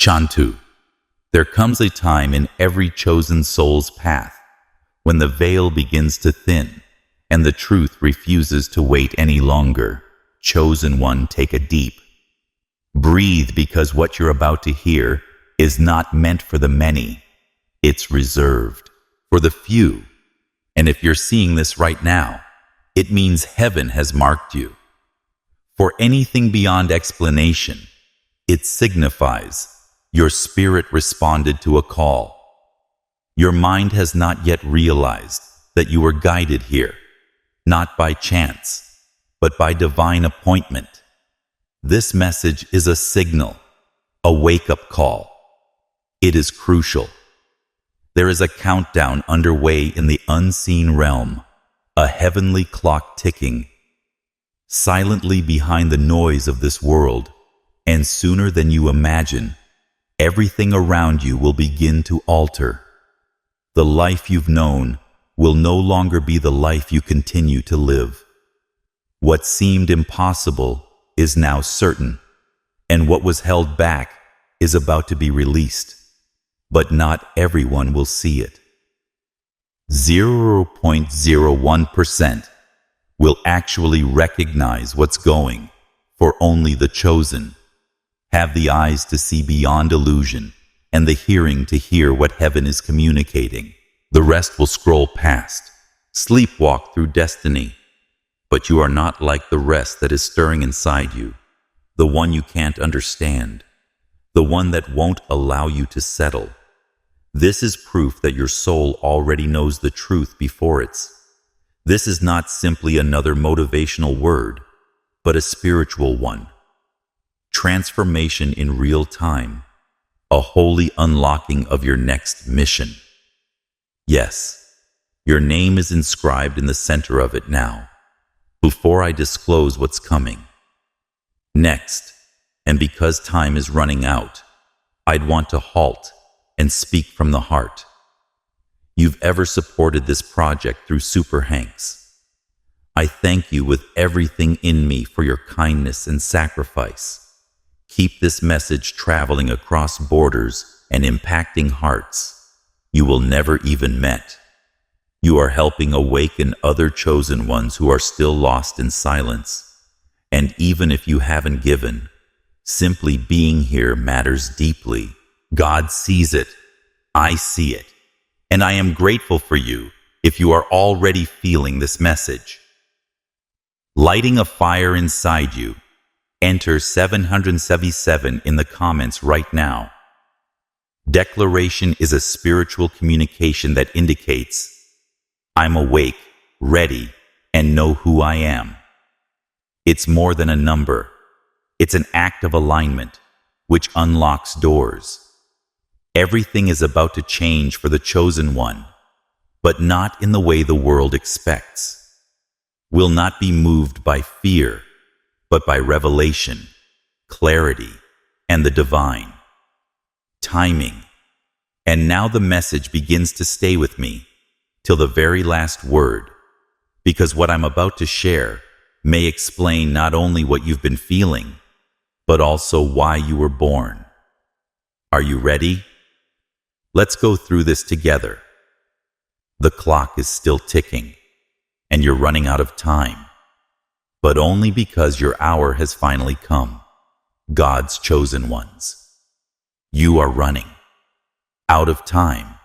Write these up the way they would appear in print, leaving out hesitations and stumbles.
Chantu. There comes a time in every chosen soul's path when the veil begins to thin and the truth refuses to wait any longer. Chosen one, take a deep breathe, because what you're about to hear is not meant for the many. It's reserved for the few. And if you're seeing this right now, it means heaven has marked you. For anything beyond explanation, it signifies your spirit responded to a call. Your mind has not yet realized that you were guided here, not by chance, but by divine appointment. This message is a signal, a wake-up call. It is crucial. There is a countdown underway in the unseen realm, a heavenly clock ticking silently behind the noise of this world, and sooner than you imagine, everything around you will begin to alter. The life you've known will no longer be the life you continue to live. What seemed impossible is now certain, and what was held back is about to be released. But not everyone will see it. 0.01% will actually recognize what's going, for only the chosen have the eyes to see beyond illusion and the hearing to hear what heaven is communicating. The rest will scroll past, sleepwalk through destiny. But you are not like the rest that is stirring inside you, the one you can't understand, the one that won't allow you to settle. This is proof that your soul already knows the truth before it's. This is not simply another motivational word, but a spiritual one. Transformation in real time, a holy unlocking of your next mission. Yes, your name is inscribed in the center of it now, before I disclose what's coming next. And because time is running out, I'd want to halt and speak from the heart. You've ever supported this project through Super Hanks. I thank you with everything in me for your kindness and sacrifice. Keep this message traveling across borders and impacting hearts you will never even met. You are helping awaken other chosen ones who are still lost in silence. And even if you haven't given, simply being here matters deeply. God sees it. I see it. And I am grateful for you if you are already feeling this message. Lighting a fire inside you. Enter 777 in the comments right now. Declaration is a spiritual communication that indicates I'm awake, ready, and know who I am. It's more than a number. It's an act of alignment, which unlocks doors. Everything is about to change for the chosen one, but not in the way the world expects. Will not be moved by fear, but by revelation, clarity, and the divine. Timing. And now the message begins to stay with me till the very last word, because what I'm about to share may explain not only what you've been feeling, but also why you were born. Are you ready? Let's go through this together. The clock is still ticking, and you're running out of time, but only because your hour has finally come. God's chosen ones. You are running out of time.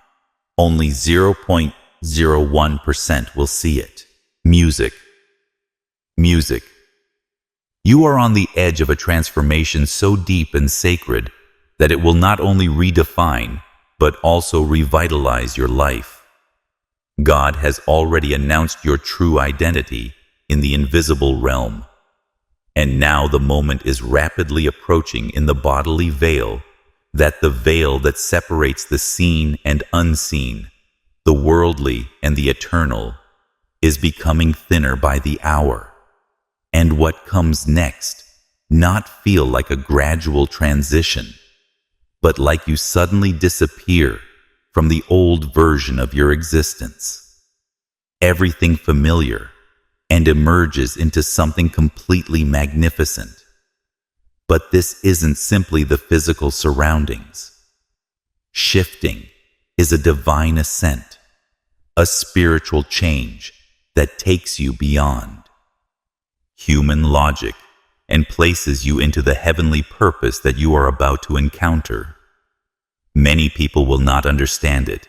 Only 0.01% will see it. Music. Music. You are on the edge of a transformation so deep and sacred that it will not only redefine, but also revitalize your life. God has already announced your true identity in the invisible realm. And now the moment is rapidly approaching in the bodily veil, the veil that separates the seen and unseen, the worldly and the eternal, is becoming thinner by the hour. And what comes next not feel like a gradual transition, but like you suddenly disappear from the old version of your existence. Everything familiar and emerges into something completely magnificent. But this isn't simply the physical surroundings. Shifting is a divine ascent, a spiritual change that takes you beyond human logic and places you into the heavenly purpose that you are about to encounter. Many people will not understand it.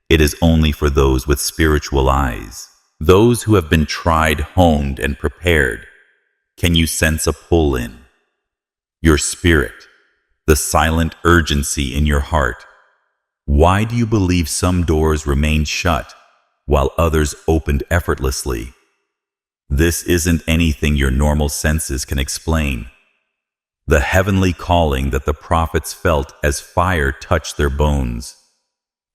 It is only for those with spiritual eyes, those who have been tried, honed, and prepared. Can you sense a pull in your spirit, the silent urgency in your heart? Why do you believe some doors remained shut while others opened effortlessly? This isn't anything your normal senses can explain. The heavenly calling that the prophets felt as fire touched their bones.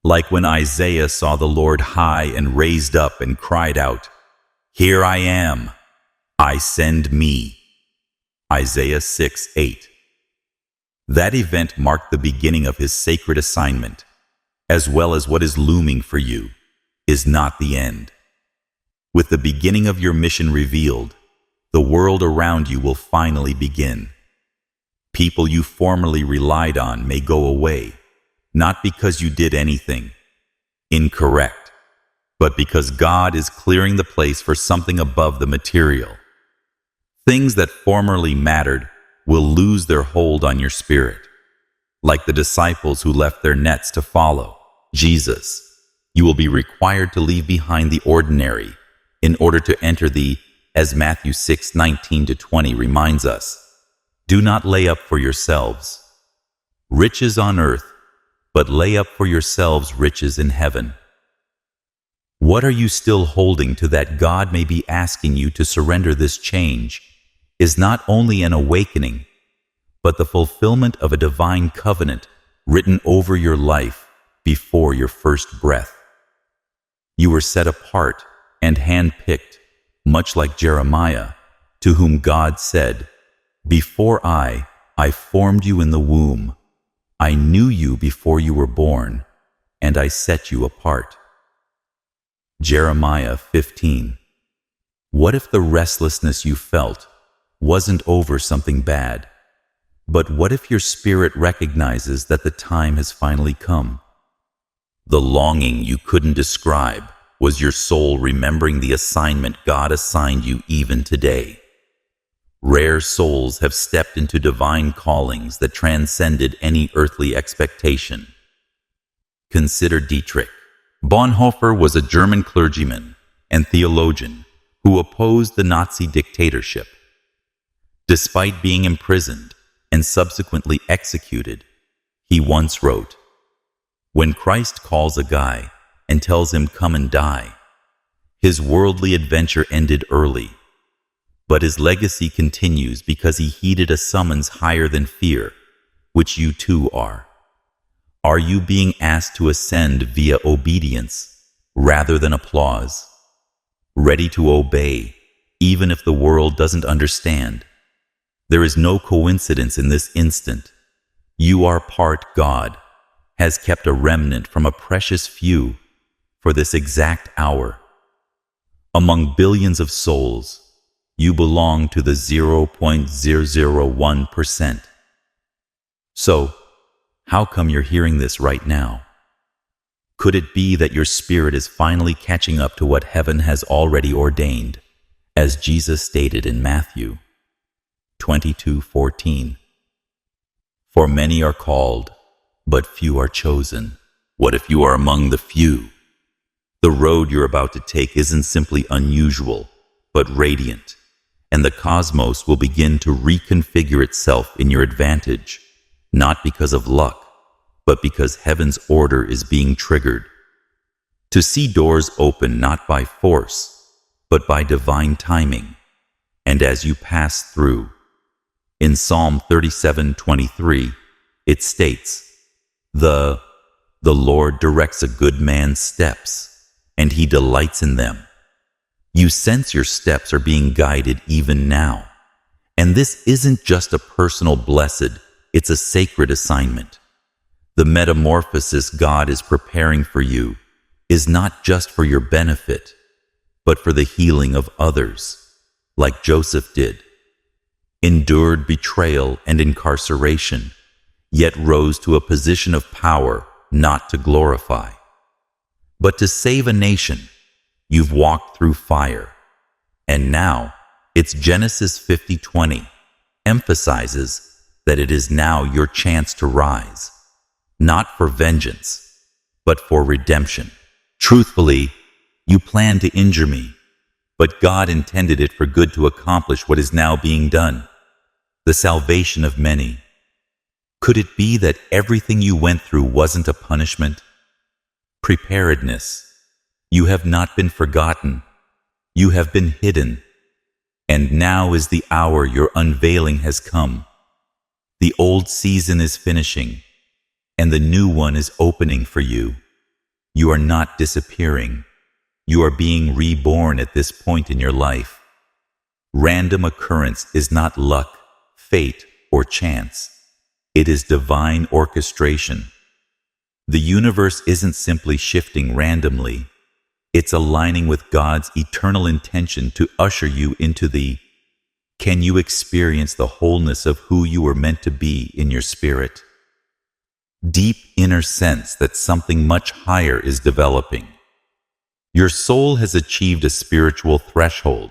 Like when Isaiah saw the Lord high and raised up and cried out, "Here I am, I send me." Isaiah 6:8. That event marked the beginning of his sacred assignment, as well as what is looming for you is not the end. With the beginning of your mission revealed, the world around you will finally begin. People you formerly relied on may go away, not because you did anything incorrect, but because God is clearing the place for something above the material. Things that formerly mattered will lose their hold on your spirit. Like the disciples who left their nets to follow Jesus, you will be required to leave behind the ordinary in order to enter the, as Matthew 6:19-20 reminds us, do not lay up for yourselves riches on earth, but lay up for yourselves riches in heaven. What are you still holding to that God may be asking you to surrender? This change is not only an awakening, but the fulfillment of a divine covenant written over your life before your first breath. You were set apart and hand-picked, much like Jeremiah, to whom God said, "Before I formed you in the womb, I knew you before you were born, and I set you apart." Jeremiah 15. What if the restlessness you felt wasn't over something bad? But what if your spirit recognizes that the time has finally come? The longing you couldn't describe was your soul remembering the assignment God assigned you even today. Rare souls have stepped into divine callings that transcended any earthly expectation. Consider Dietrich. Bonhoeffer was a German clergyman and theologian who opposed the Nazi dictatorship. Despite being imprisoned and subsequently executed, he once wrote, "When Christ calls a guy and tells him come and die, his worldly adventure ended early, but his legacy continues because he heeded a summons higher than fear, which you too are." Are you being asked to ascend via obedience rather than applause? Ready to obey, even if the world doesn't understand? There is no coincidence in this instant. You are part God, has kept a remnant from a precious few for this exact hour. Among billions of souls, you belong to the 0.001%. So, how come you're hearing this right now? Could it be that your spirit is finally catching up to what heaven has already ordained, as Jesus stated in Matthew 22:14? For many are called, but few are chosen. What if you are among the few? The road you're about to take isn't simply unusual, but radiant, and the cosmos will begin to reconfigure itself in your advantage, not because of luck, but because heaven's order is being triggered. To see doors open not by force, but by divine timing, and as you pass through. In Psalm 37:23, it states, The Lord directs a good man's steps, and he delights in them. You sense your steps are being guided even now. And this isn't just a personal blessed, it's a sacred assignment. The metamorphosis God is preparing for you is not just for your benefit, but for the healing of others, like Joseph did. endured betrayal and incarceration, yet rose to a position of power not to glorify, but to save a nation. You've walked through fire. And now, it's Genesis 50:20 emphasizes that it is now your chance to rise, not for vengeance, but for redemption. Truthfully, you planned to injure me, but God intended it for good to accomplish what is now being done, the salvation of many. Could it be that everything you went through wasn't a punishment? Preparedness. You have not been forgotten. You have been hidden. And now is the hour your unveiling has come. The old season is finishing, and the new one is opening for you. You are not disappearing. You are being reborn at this point in your life. Random occurrence is not luck, fate, or chance. It is divine orchestration. The universe isn't simply shifting randomly. It's aligning with God's eternal intention to usher you into the can you experience the wholeness of who you were meant to be in your spirit? Deep inner sense that something much higher is developing. Your soul has achieved a spiritual threshold.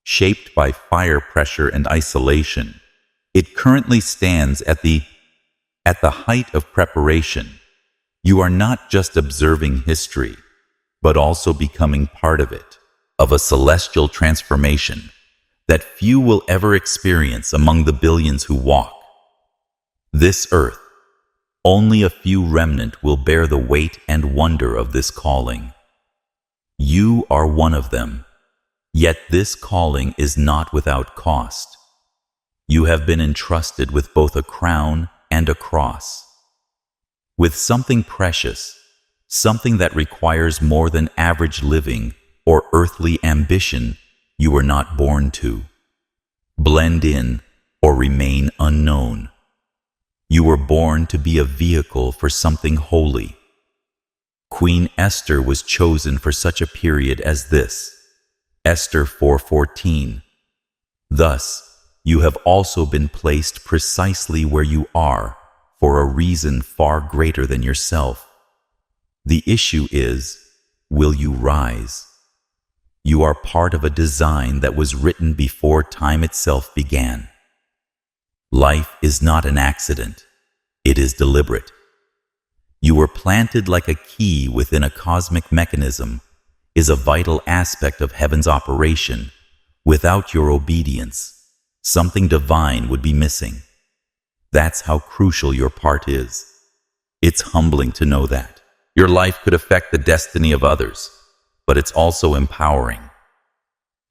Shaped by fire pressure and isolation, it currently stands at the height of preparation. You are not just observing history, but also becoming part of it, of a celestial transformation that few will ever experience among the billions who walk this earth. Only a few remnant will bear the weight and wonder of this calling. You are one of them, yet this calling is not without cost. You have been entrusted with both a crown and a cross, with something precious, something that requires more than average living or earthly ambition you were not born to. Blend in or remain unknown. You were born to be a vehicle for something holy. Queen Esther was chosen for such a period as this. Esther 4:14. Thus, you have also been placed precisely where you are for a reason far greater than yourself. The issue is, will you rise? You are part of a design that was written before time itself began. Life is not an accident. It is deliberate. You were planted like a key within a cosmic mechanism, is a vital aspect of heaven's operation. Without your obedience, something divine would be missing. That's how crucial your part is. It's humbling to know that. Your life could affect the destiny of others, but it's also empowering.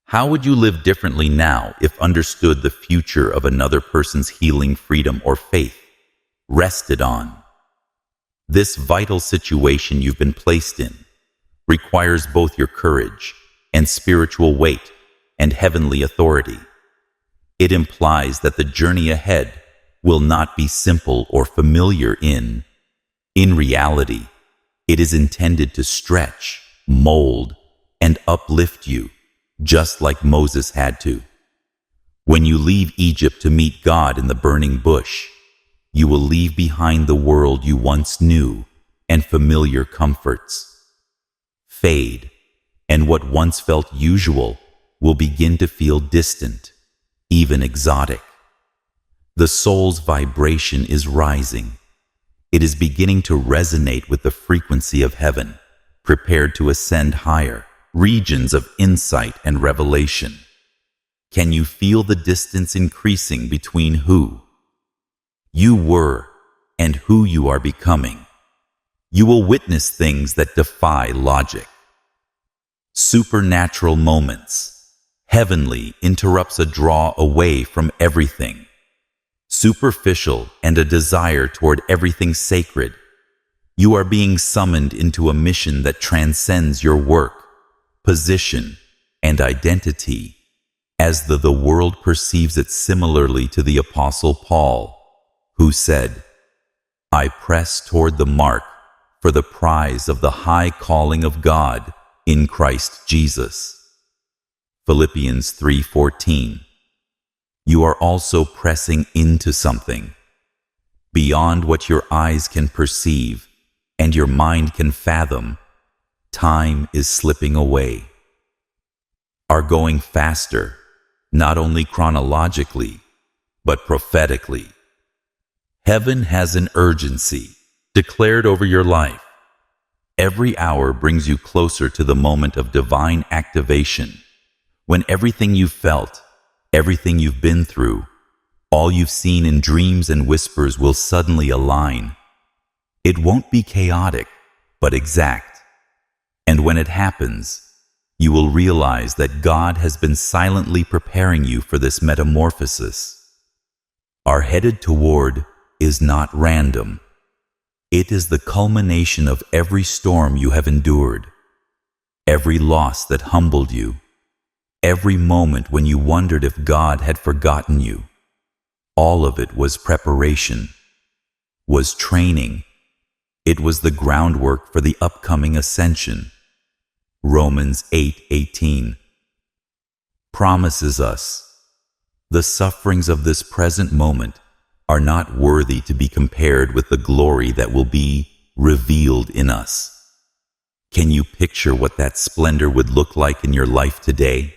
How would you live differently now if understood the future of another person's healing, freedom, or faith rested on? This vital situation you've been placed in requires both your courage and spiritual weight and heavenly authority. It implies that the journey ahead will not be simple or familiar. In reality, it is intended to stretch, mold, and uplift you, just like Moses had to. When you leave Egypt to meet God in the burning bush, you will leave behind the world you once knew and familiar comforts. Fade, and what once felt usual will begin to feel distant, even exotic. The soul's vibration is rising. It is beginning to resonate with the frequency of heaven, prepared to ascend higher, regions of insight and revelation. Can you feel the distance increasing between who you were and who you are becoming? You will witness things that defy logic. Supernatural moments. Heavenly interrupts a draw away from everything superficial and a desire toward everything sacred. You are being summoned into a mission that transcends your work, position, and identity, as the world perceives it, similarly to the Apostle Paul, who said, "I press toward the mark for the prize of the high calling of God in Christ Jesus." Philippians 3:14. you are also pressing into something beyond what your eyes can perceive and your mind can fathom. Time is slipping away, are going faster, not only chronologically, but prophetically. Heaven has an urgency declared over your life. Every hour brings you closer to the moment of divine activation, when everything you've felt, everything you've been through, all you've seen in dreams and whispers will suddenly align. It won't be chaotic, but exact. And when it happens, you will realize that God has been silently preparing you for this metamorphosis. Our headed toward is not random. It is the culmination of every storm you have endured, every loss that humbled you, every moment when you wondered if God had forgotten you. All of it was preparation, was training. It was the groundwork for the upcoming ascension. Romans 8:18 promises us, the sufferings of this present moment are not worthy to be compared with the glory that will be revealed in us. Can you picture what that splendor would look like in your life today?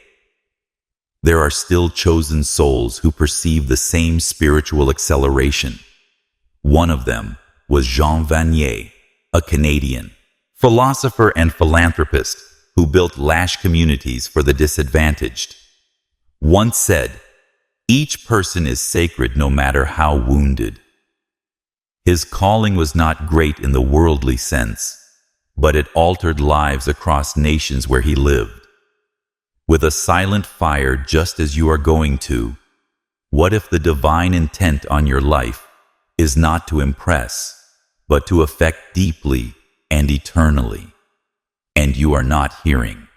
There are still chosen souls who perceive the same spiritual acceleration. One of them was Jean Vanier, a Canadian philosopher and philanthropist who built lash communities for the disadvantaged. Once said, "Each person is sacred no matter how wounded." His calling was not great in the worldly sense, but it altered lives across nations where he lived. With a silent fire just as you are going to, what if the divine intent on your life is not to impress, but to affect deeply and eternally? And you are not hearing.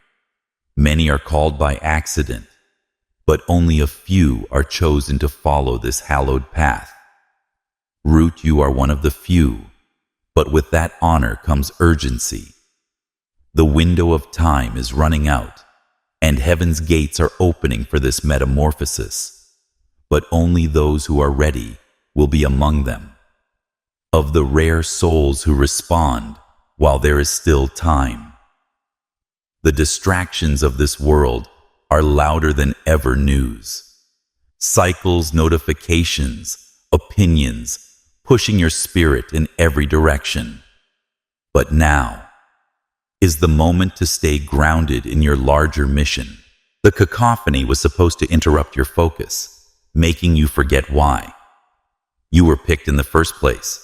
Many are called by accident, but only a few are chosen to follow this hallowed path. Root, you are one of the few, but with that honor comes urgency. The window of time is running out, and heaven's gates are opening for this metamorphosis, but only those who are ready will be among them. Of the rare souls who respond while there is still time. The distractions of this world are louder than ever news. Cycles, notifications, opinions, pushing your spirit in every direction. But now is the moment to stay grounded in your larger mission. The cacophony was supposed to interrupt your focus, making you forget why you were picked in the first place.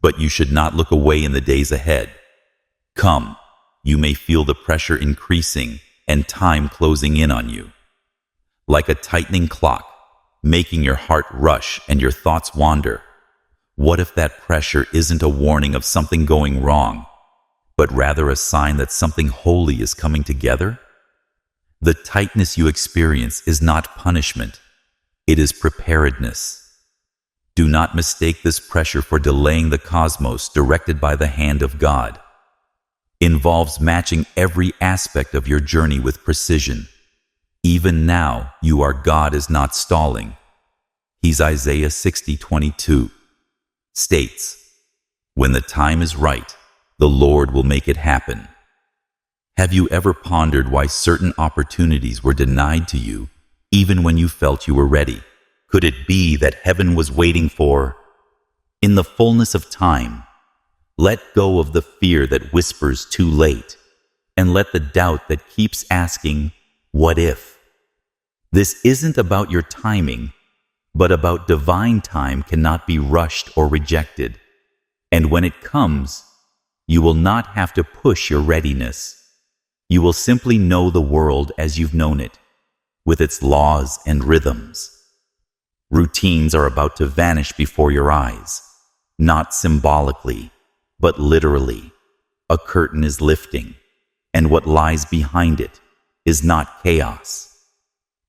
But you should not look away in the days ahead. Come, you may feel the pressure increasing and time closing in on you. Like a tightening clock, making your heart rush and your thoughts wander. What if that pressure isn't a warning of something going wrong, but rather a sign that something holy is coming together? The tightness you experience is not punishment, it is preparedness. Do not mistake this pressure for delaying the cosmos directed by the hand of God. Involves matching every aspect of your journey with precision. Even now, God is not stalling. He's Isaiah 60:22 states, "When the time is right, the Lord will make it happen." Have you ever pondered why certain opportunities were denied to you, even when you felt you were ready? Could it be that heaven was waiting for? In the fullness of time, let go of the fear that whispers too late, and let the doubt that keeps asking, "What if?" This isn't about your timing, but about divine time cannot be rushed or rejected. And when it comes, you will not have to push your readiness. You will simply know the world as you've known it, with its laws and rhythms. Routines are about to vanish before your eyes, not symbolically, but literally. A curtain is lifting, and what lies behind it is not chaos.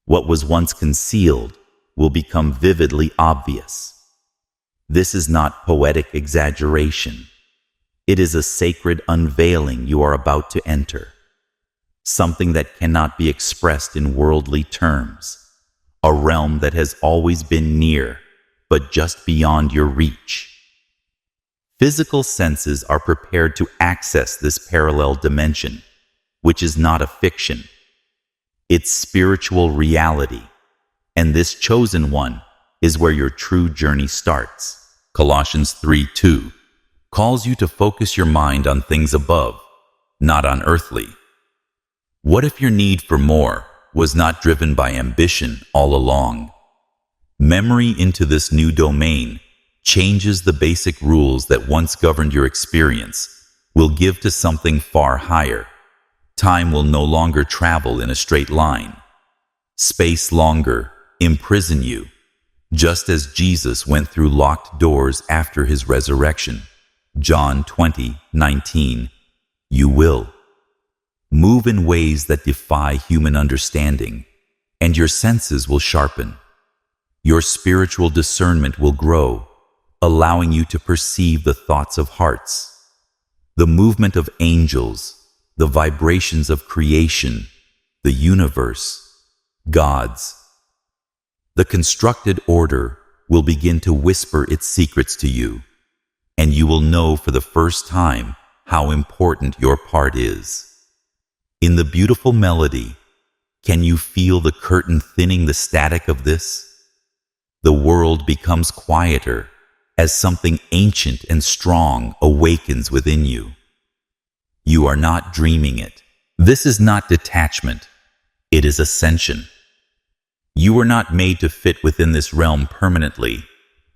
What was once concealed will become vividly obvious. This is not poetic exaggeration. It is a sacred unveiling you are about to enter. Something that cannot be expressed in worldly terms, a realm that has always been near, but just beyond your reach. Physical senses are prepared to access this parallel dimension, which is not a fiction. It's spiritual reality, and this chosen one is where your true journey starts. Colossians 3:2 calls you to focus your mind on things above, not on earthly. What if your need for more was not driven by ambition all along? Memory into this new domain changes the basic rules that once governed your experience, will give to something far higher. Time will no longer travel in a straight line. Space longer imprison you, just as Jesus went through locked doors after his resurrection. John 20:19. You will move in ways that defy human understanding, and your senses will sharpen. Your spiritual discernment will grow, allowing you to perceive the thoughts of hearts, the movement of angels, the vibrations of creation, the universe, gods. The constructed order will begin to whisper its secrets to you, and you will know for the first time how important your part is. In the beautiful melody, can you feel the curtain thinning the static of this? The world becomes quieter as something ancient and strong awakens within you. You are not dreaming it. This is not detachment. It is ascension. You were not made to fit within this realm permanently,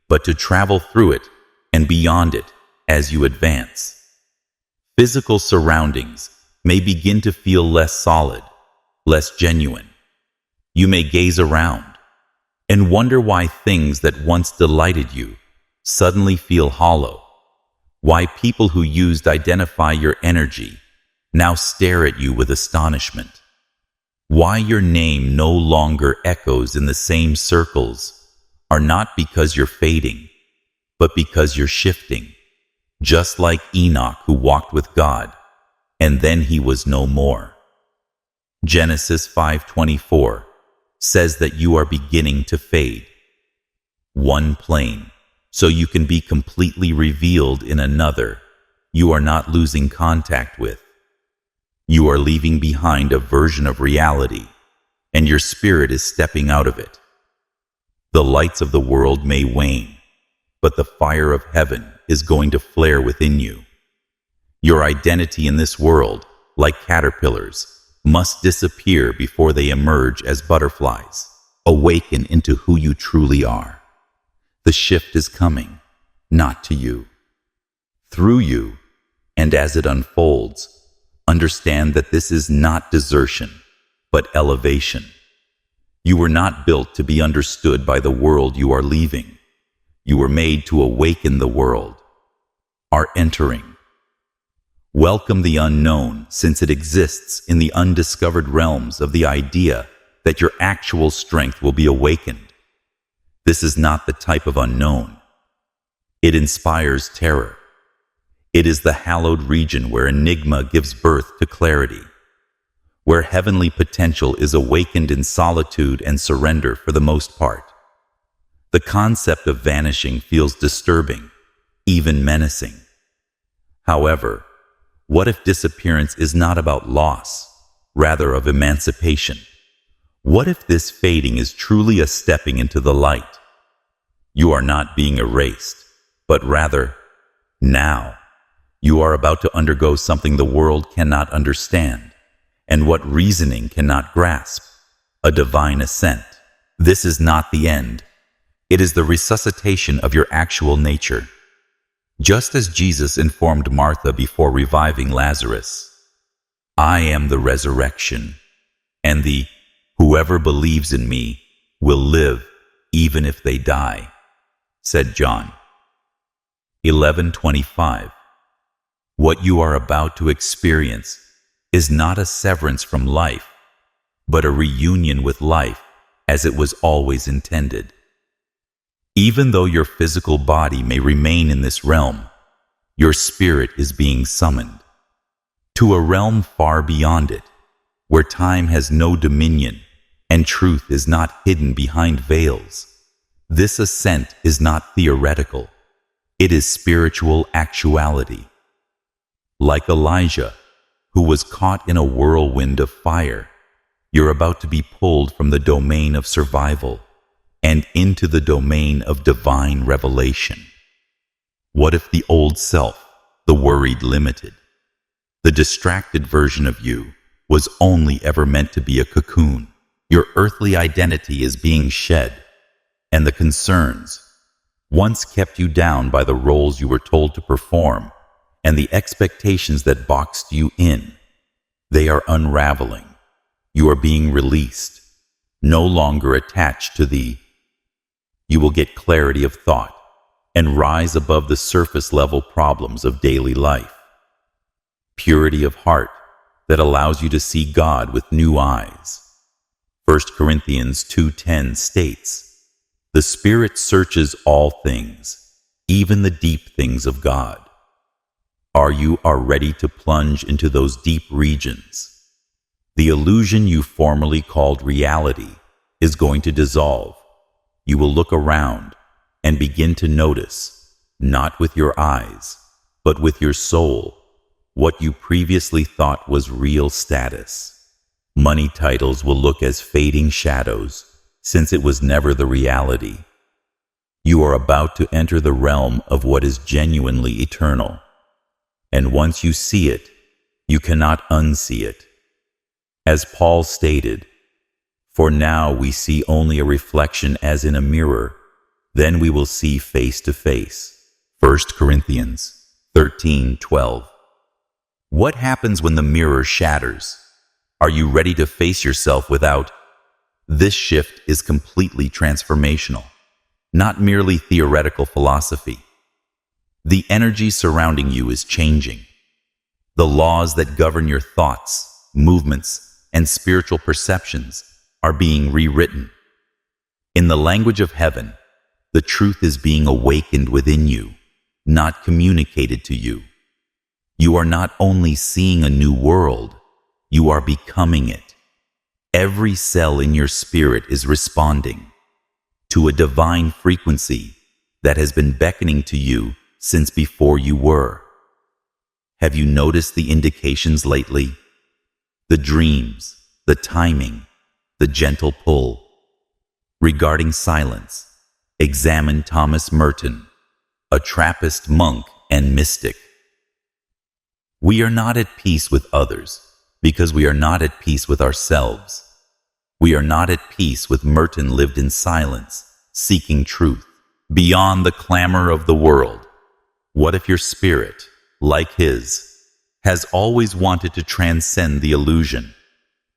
but to travel through it and beyond it as you advance. Physical surroundings may begin to feel less solid, less genuine. You may gaze around and wonder why things that once delighted you suddenly feel hollow, why people who used to identify your energy now stare at you with astonishment, why your name no longer echoes in the same circles are not because you're fading, but because you're shifting, just like Enoch who walked with God, and then he was no more. Genesis 5:24 says that you are beginning to fade. One plane, so you can be completely revealed in another you are not losing contact with. You are leaving behind a version of reality, and your spirit is stepping out of it. The lights of the world may wane, but the fire of heaven is going to flare within you. Your identity in this world, like caterpillars, must disappear before they emerge as butterflies. Awaken into who you truly are. The shift is coming, not to you, through you, and as it unfolds, understand that this is not desertion, but elevation. You were not built to be understood by the world you are leaving. You were made to awaken the world, are entering. Welcome the unknown, since it exists in the undiscovered realms of the idea that your actual strength will be awakened. This is not the type of unknown. It inspires terror. It is the hallowed region where enigma gives birth to clarity, where heavenly potential is awakened in solitude and surrender for the most part. The concept of vanishing feels disturbing, even menacing. However, what if disappearance is not about loss, rather of emancipation? What if this fading is truly a stepping into the light? You are not being erased, but rather, now, you are about to undergo something the world cannot understand, and what reasoning cannot grasp, a divine ascent. This is not the end. It is the resuscitation of your actual nature. Just as Jesus informed Martha before reviving Lazarus, I am the resurrection, and the whoever believes in me will live even if they die, said John 11:25. What you are about to experience is not a severance from life, but a reunion with life as it was always intended. Even though your physical body may remain in this realm, your spirit is being summoned to a realm far beyond it, where time has no dominion and truth is not hidden behind veils. This ascent is not theoretical. It is spiritual actuality. Like Elijah, who was caught in a whirlwind of fire, you're about to be pulled from the domain of survival and into the domain of divine revelation. What if the old self, the worried limited, the distracted version of you, was only ever meant to be a cocoon? Your earthly identity is being shed, and the concerns once kept you down by the roles you were told to perform and the expectations that boxed you in, they are unraveling. You are being released, no longer attached to the. You will get clarity of thought and rise above the surface level problems of daily life. Purity of heart that allows you to see God with new eyes. 1 Corinthians 2:10 states, "The Spirit searches all things, even the deep things of God." Are you ready to plunge into those deep regions? The illusion you formerly called reality is going to dissolve. You will look around and begin to notice, not with your eyes, but with your soul, what you previously thought was real status. Money titles will look as fading shadows, since it was never the reality. You are about to enter the realm of what is genuinely eternal. And once you see it, you cannot unsee it. As Paul stated, "For now we see only a reflection as in a mirror, then we will see face to face." 1 Corinthians 13:12. What happens when the mirror shatters? Are you ready to face yourself without? This shift is completely transformational, not merely theoretical philosophy. The energy surrounding you is changing. The laws that govern your thoughts, movements, and spiritual perceptions are being rewritten. In the language of heaven, the truth is being awakened within you, not communicated to you. You are not only seeing a new world, you are becoming it. Every cell in your spirit is responding to a divine frequency that has been beckoning to you since before you were. Have you noticed the indications lately? The dreams, the timing, the gentle pull. Regarding silence, examine Thomas Merton, a Trappist monk and mystic. We are not at peace with others because we are not at peace with ourselves. We are not at peace with Merton lived in silence, seeking truth, beyond the clamor of the world. What if your spirit, like his, has always wanted to transcend the illusion,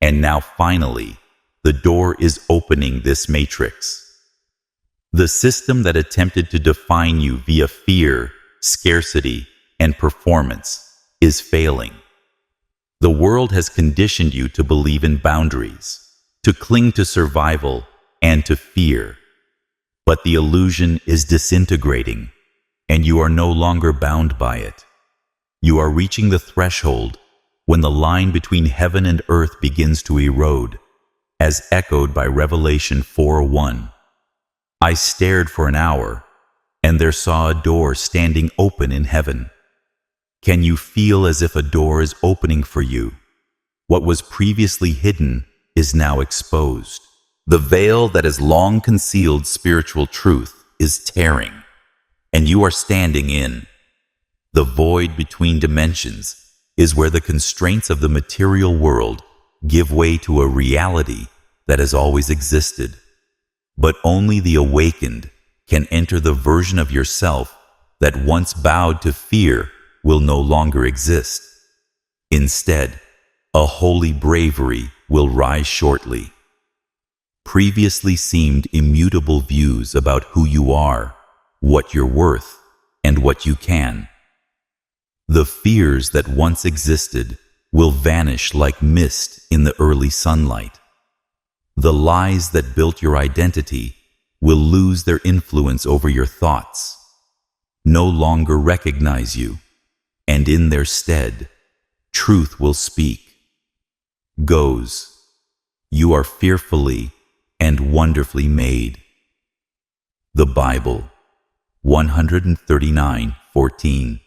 and now finally, the door is opening this matrix? The system that attempted to define you via fear, scarcity, and performance is failing. The world has conditioned you to believe in boundaries, to cling to survival, and to fear. But the illusion is disintegrating, and you are no longer bound by it. You are reaching the threshold when the line between heaven and earth begins to erode, as echoed by Revelation 4:1. I stared for an hour, and there saw a door standing open in heaven. Can you feel as if a door is opening for you? What was previously hidden is now exposed. The veil that has long concealed spiritual truth is tearing, and you are standing in. The void between dimensions is where the constraints of the material world give way to a reality that has always existed. But only the awakened can enter the version of yourself that once bowed to fear will no longer exist. Instead, a holy bravery will rise shortly. Previously seemed immutable views about who you are, what you're worth, and what you can. The fears that once existed will vanish like mist in the early sunlight. The lies that built your identity will lose their influence over your thoughts, no longer recognize you, and in their stead, truth will speak. Goes. You are fearfully and wonderfully made. The Bible, 139:14.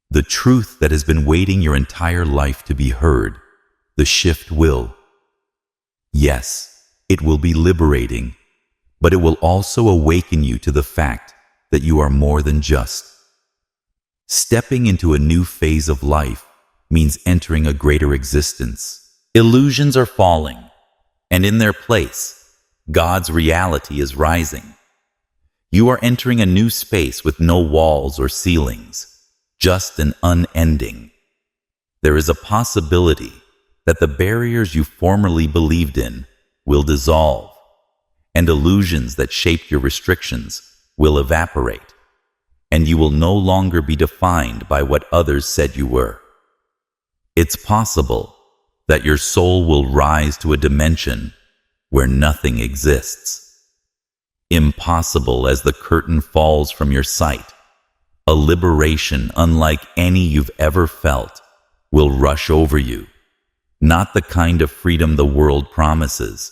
The truth that has been waiting your entire life to be heard, the shift will. Yes, it will be liberating, but it will also awaken you to the fact that you are more than just. Stepping into a new phase of life means entering a greater existence. Illusions are falling, and in their place, God's reality is rising. You are entering a new space with no walls or ceilings, just an unending. There is a possibility that the barriers you formerly believed in will dissolve, and illusions that shaped your restrictions will evaporate, and you will no longer be defined by what others said you were. It's possible that your soul will rise to a dimension where nothing exists. Impossible as the curtain falls from your sight, a liberation unlike any you've ever felt will rush over you. Not the kind of freedom the world promises,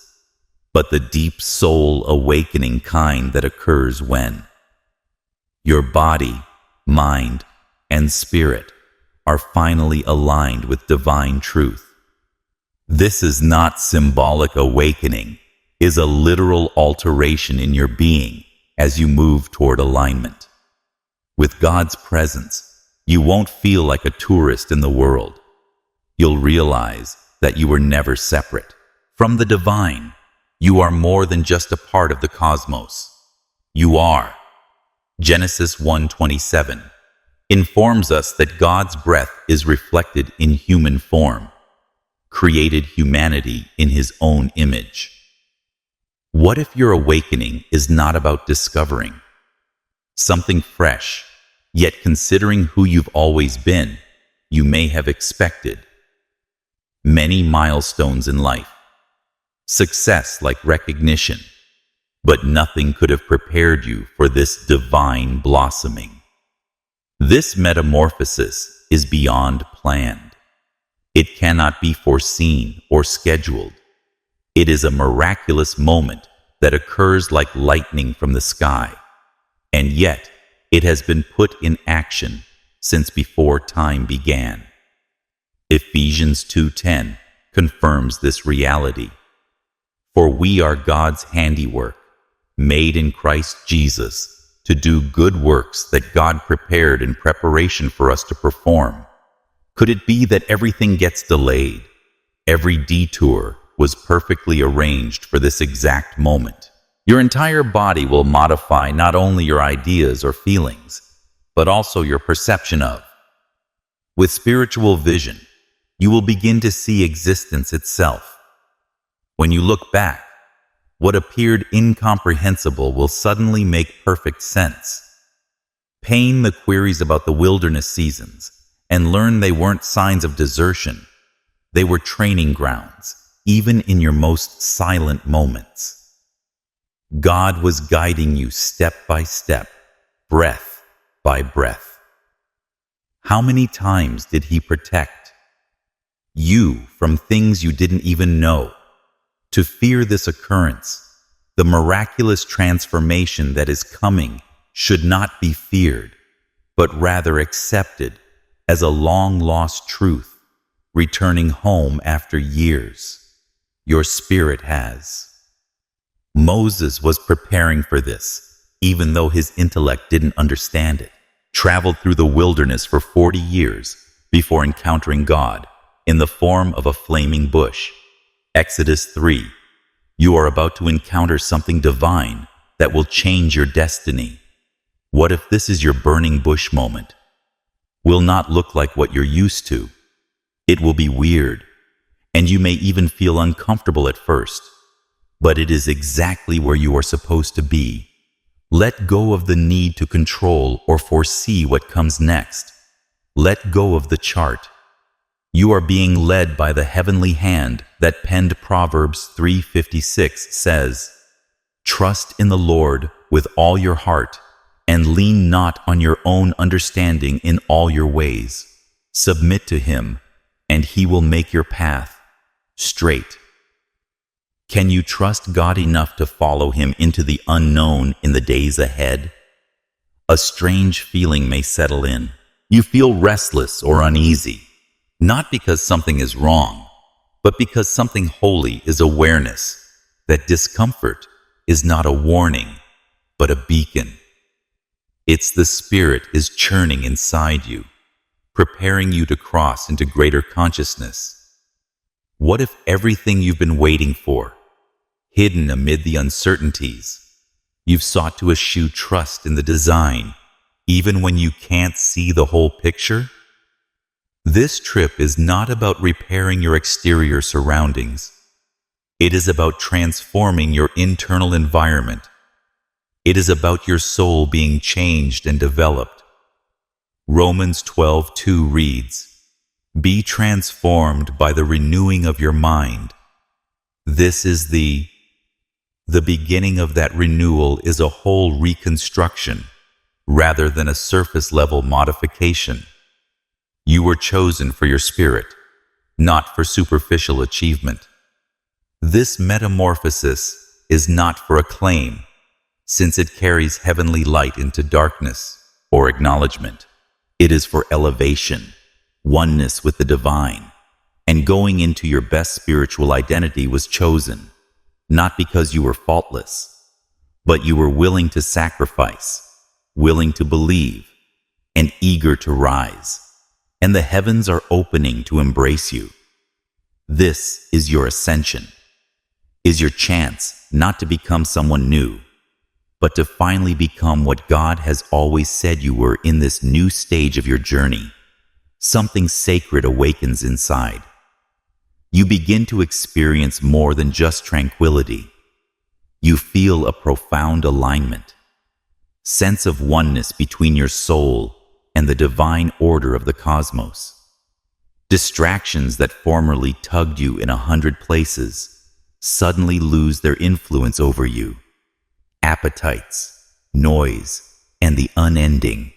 but the deep soul awakening kind that occurs when your body, mind, and spirit are finally aligned with divine truth. This is not symbolic awakening, is a literal alteration in your being as you move toward alignment. With God's presence, you won't feel like a tourist in the world. You'll realize that you were never separate from the divine. You are more than just a part of the cosmos. You are. Genesis 1:27 informs us that God's breath is reflected in human form, created humanity in His own image. What if your awakening is not about discovering something fresh, yet considering who you've always been, you may have expected many milestones in life, success like recognition, but nothing could have prepared you for this divine blossoming. This metamorphosis is beyond planned. It cannot be foreseen or scheduled. It is a miraculous moment that occurs like lightning from the sky, and yet it has been put in action since before time began. Ephesians 2:10 confirms this reality. For we are God's handiwork, made in Christ Jesus, to do good works that God prepared in preparation for us to perform. Could it be that everything gets delayed? Every detour was perfectly arranged for this exact moment. Your entire body will modify not only your ideas or feelings, but also your perception of. With spiritual vision, you will begin to see existence itself. When you look back, what appeared incomprehensible will suddenly make perfect sense. Pain the queries about the wilderness seasons and learn they weren't signs of desertion. They were training grounds, even in your most silent moments. God was guiding you step by step, breath by breath. How many times did He protect you from things you didn't even know? To fear this occurrence, the miraculous transformation that is coming, should not be feared, but rather accepted as a long-lost truth, returning home after years. Your spirit has. Moses was preparing for this, even though his intellect didn't understand it. Traveled through the wilderness for 40 years before encountering God in the form of a flaming bush. Exodus 3. You are about to encounter something divine that will change your destiny. What if this is your burning bush moment? Will not look like what you're used to. It will be weird, and you may even feel uncomfortable at first, but it is exactly where you are supposed to be. Let go of the need to control or foresee what comes next. Let go of the chart. You are being led by the heavenly hand that penned Proverbs 3:56 says, "Trust in the Lord with all your heart, and lean not on your own understanding in all your ways. Submit to Him, and He will make your path straight." Can you trust God enough to follow Him into the unknown in the days ahead? A strange feeling may settle in. You feel restless or uneasy, not because something is wrong, but because something holy is awareness that discomfort is not a warning, but a beacon. It's the Spirit is churning inside you, preparing you to cross into greater consciousness. What if everything you've been waiting for, hidden amid the uncertainties, you've sought to eschew trust in the design, even when you can't see the whole picture? This trip is not about repairing your exterior surroundings. It is about transforming your internal environment. It is about your soul being changed and developed. Romans 12:2 reads, "Be transformed by the renewing of your mind." This is the beginning of that renewal is a whole reconstruction, rather than a surface-level modification. You were chosen for your spirit, not for superficial achievement. This metamorphosis is not for acclaim, since it carries heavenly light into darkness or acknowledgement. It is for elevation, oneness with the divine, and going into your best spiritual identity was chosen, not because you were faultless, but you were willing to sacrifice, willing to believe, and eager to rise. And the heavens are opening to embrace you. This is your ascension, is your chance not to become someone new, but to finally become what God has always said you were in this new stage of your journey. Something sacred awakens inside. You begin to experience more than just tranquility. You feel a profound alignment, sense of oneness between your soul and the divine order of the cosmos. Distractions that formerly tugged you in 100 places suddenly lose their influence over you. Appetites, noise, and the unending.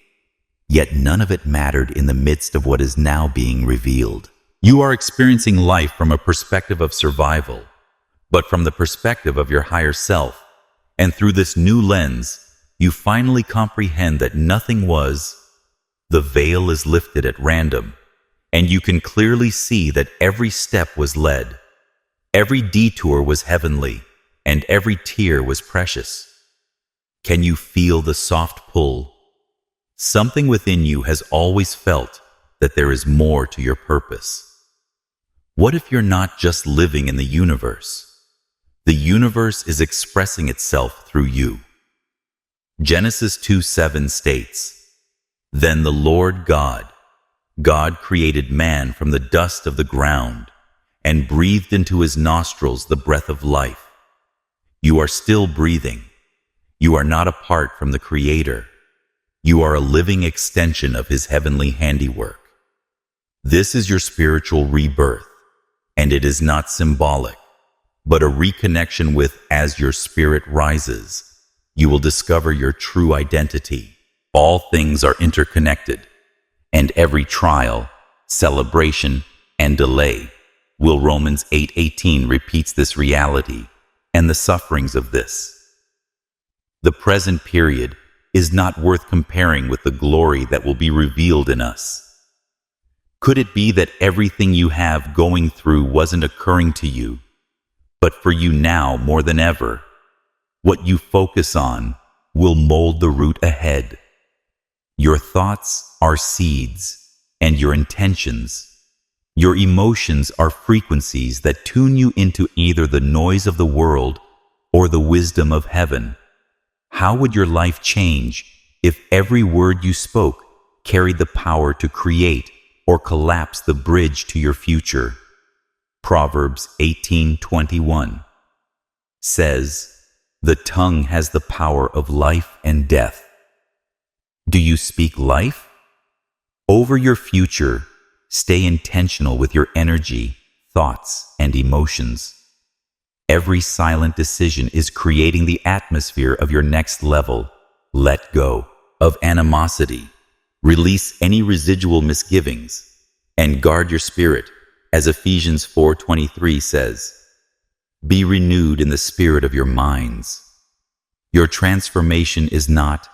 Yet none of it mattered in the midst of what is now being revealed. You are experiencing life from a perspective of survival, but from the perspective of your higher self. And through this new lens, you finally comprehend that nothing was. The veil is lifted at random, and you can clearly see that every step was led. Every detour was heavenly, and every tear was precious. Can you feel the soft pull? Something within you has always felt that there is more to your purpose. What if you're not just living in the universe? The universe is expressing itself through you. Genesis 2:7 states, "Then the Lord God created man from the dust of the ground and breathed into his nostrils the breath of life." You are still breathing. You are not apart from the Creator. You are a living extension of His heavenly handiwork. This is your spiritual rebirth, and it is not symbolic, but a reconnection with, as your spirit rises, you will discover your true identity. All things are interconnected, and every trial, celebration, and delay will. Romans 8:18 repeats this reality and the sufferings of this. The present period is not worth comparing with the glory that will be revealed in us. Could it be that everything you have going through wasn't occurring to you, but for you now more than ever? What you focus on will mold the route ahead. Your thoughts are seeds, and your intentions, your emotions are frequencies that tune you into either the noise of the world or the wisdom of heaven. How would your life change if every word you spoke carried the power to create or collapse the bridge to your future? Proverbs 18:21 says, "The tongue has the power of life and death." Do you speak life? Over your future, stay intentional with your energy, thoughts, and emotions. Every silent decision is creating the atmosphere of your next level. Let go of animosity. Release any residual misgivings, and guard your spirit, as Ephesians 4:23 says. Be renewed in the spirit of your minds. Your transformation is not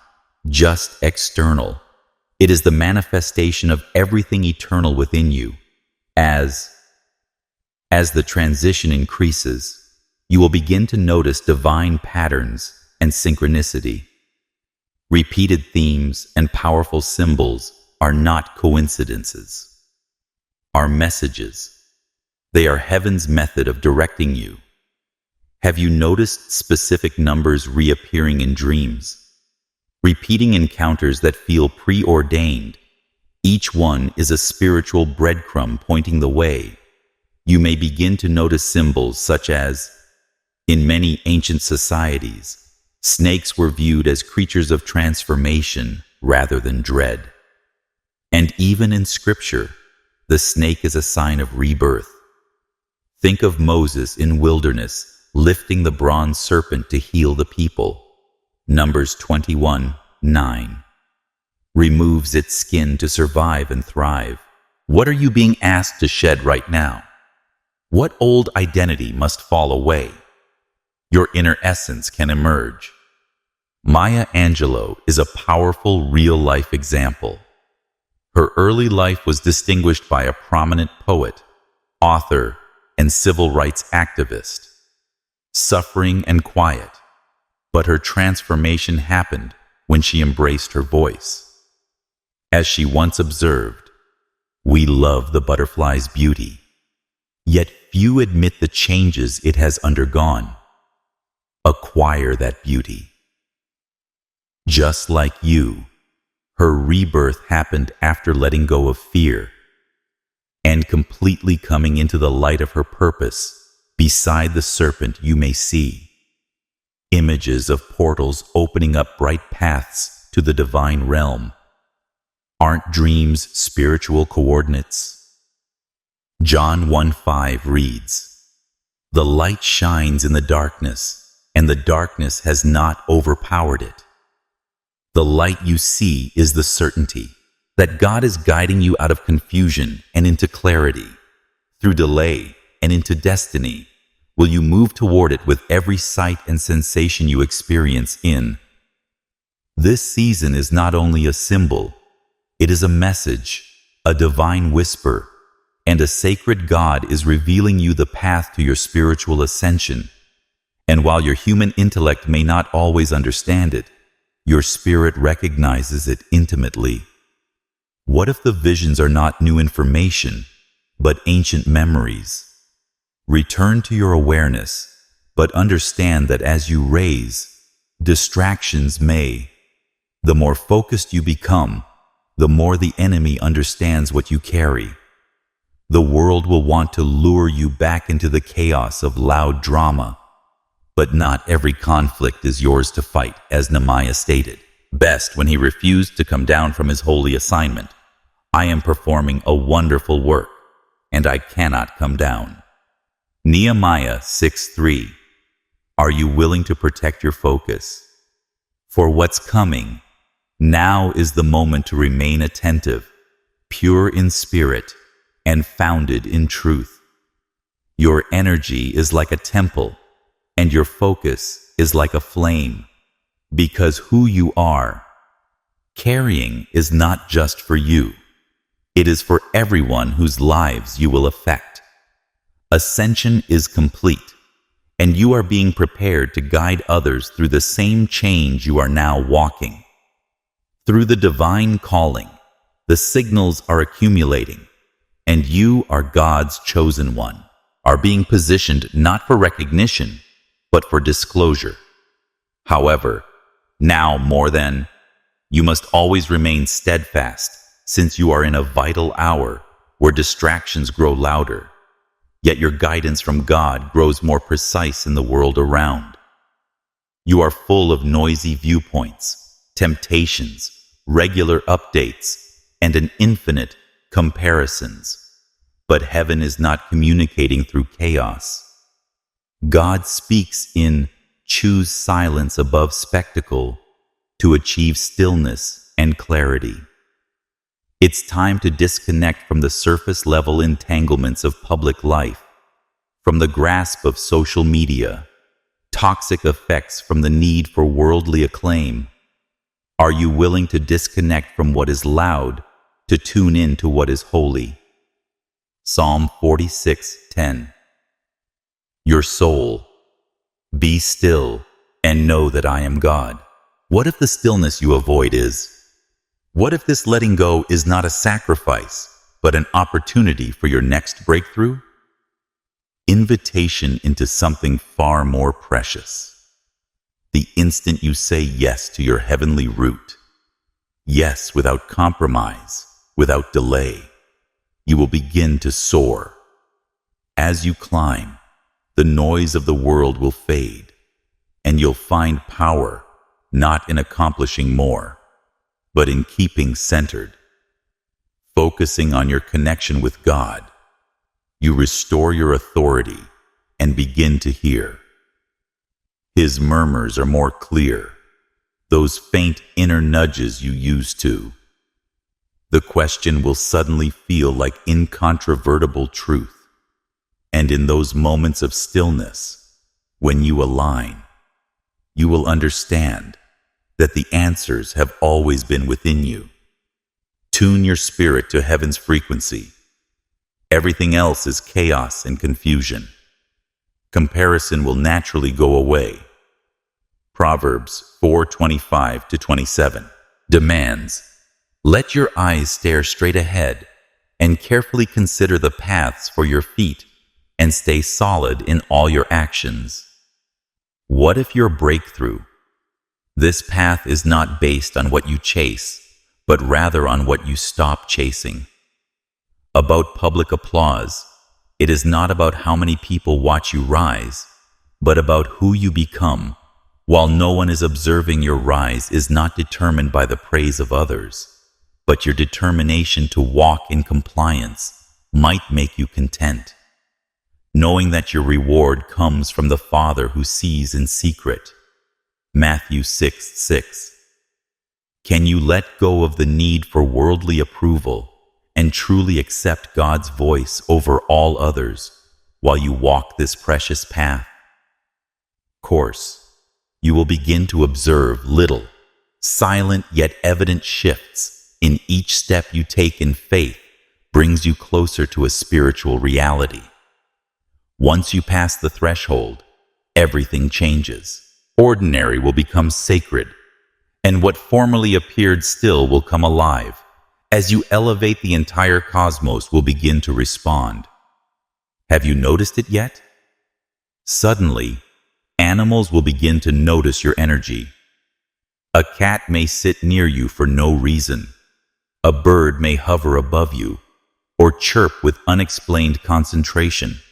just external. It is the manifestation of everything eternal within you. As the transition increases, you will begin to notice divine patterns and synchronicity. Repeated themes and powerful symbols are not coincidences, are messages. They are heaven's method of directing you. Have you noticed specific numbers reappearing in dreams? Repeating encounters that feel preordained. Each one is a spiritual breadcrumb pointing the way. You may begin to notice symbols such as, in many ancient societies, snakes were viewed as creatures of transformation rather than dread. And even in Scripture, the snake is a sign of rebirth. Think of Moses in wilderness lifting the bronze serpent to heal the people. Numbers 21:9. Removes its skin to survive and thrive. What are you being asked to shed right now? What old identity must fall away? Your inner essence can emerge. Maya Angelou is a powerful real-life example. Her early life was distinguished by a prominent poet, author, and civil rights activist. Suffering and quiet, but her transformation happened when she embraced her voice. As she once observed, "We love the butterfly's beauty, yet few admit the changes it has undergone. Acquire that beauty." Just like you, her rebirth happened after letting go of fear and completely coming into the light of her purpose. Beside the serpent you may see images of portals opening up bright paths to the divine realm. Aren't dreams spiritual coordinates? John 1:5 reads, "The light shines in the darkness, and the darkness has not overpowered it." The light you see is the certainty that God is guiding you out of confusion and into clarity. Through delay and into destiny, will you move toward it with every sight and sensation you experience in. This season is not only a symbol, it is a message, a divine whisper, and a sacred God is revealing you the path to your spiritual ascension. And while your human intellect may not always understand it, your spirit recognizes it intimately. What if the visions are not new information, but ancient memories? Return to your awareness, but understand that as you raise, distractions may. The more focused you become, the more the enemy understands what you carry. The world will want to lure you back into the chaos of loud drama. But not every conflict is yours to fight, as Nehemiah stated best when he refused to come down from his holy assignment. "I am performing a wonderful work, and I cannot come down." Nehemiah 6:3. Are you willing to protect your focus? For what's coming, now is the moment to remain attentive, pure in spirit, and founded in truth. Your energy is like a temple, and your focus is like a flame, because who you are carrying is not just for you. It is for everyone whose lives you will affect. Ascension is complete, and you are being prepared to guide others through the same change you are now walking. Through the divine calling, the signals are accumulating, and you are God's chosen one, are being positioned not for recognition, but for disclosure. However, now more than, you must always remain steadfast, since you are in a vital hour where distractions grow louder, yet your guidance from God grows more precise in the world around. You are full of noisy viewpoints, temptations, regular updates, and an infinite comparisons. But heaven is not communicating through chaos. God speaks in choose silence above spectacle to achieve stillness and clarity. It's time to disconnect from the surface-level entanglements of public life. from the grasp of social media, toxic effects from the need for worldly acclaim? Are you willing to disconnect from what is loud to tune in to what is holy? Psalm 46:10. Your soul, be still and know that I am God. What if the stillness you avoid is? What if this letting go is not a sacrifice, but an opportunity for your next breakthrough? Invitation into something far more precious. The instant you say yes to your heavenly root, yes without compromise, without delay, you will begin to soar. As you climb, the noise of the world will fade, and you'll find power not in accomplishing more, but in keeping centered. Focusing on your connection with God, you restore your authority and begin to hear. His murmurs are more clear, those faint inner nudges you used to. The question will suddenly feel like incontrovertible truth. And in those moments of stillness, when you align, you will understand that the answers have always been within you. Tune your spirit to heaven's frequency. Everything else is chaos and confusion. Comparison will naturally go away. Proverbs 4:25-27 demands, let your eyes stare straight ahead and carefully consider the paths for your feet and stay solid in all your actions. What if your breakthrough? This path is not based on what you chase, but rather on what you stop chasing. About public applause, it is not about how many people watch you rise, but about who you become. While no one is observing your rise is not determined by the praise of others, but your determination to walk in compliance might make you content, knowing that your reward comes from the Father who sees in secret. Matthew 6:6. Can you let go of the need for worldly approval and truly accept God's voice over all others while you walk this precious path? Course, you will begin to observe little, silent yet evident shifts in each step you take in faith brings you closer to a spiritual reality. Once you pass the threshold, everything changes. Ordinary will become sacred, and what formerly appeared still will come alive. As you elevate, the entire cosmos will begin to respond. Have you noticed it yet? Suddenly, animals will begin to notice your energy. A cat may sit near you for no reason. A bird may hover above you, or chirp with unexplained concentration.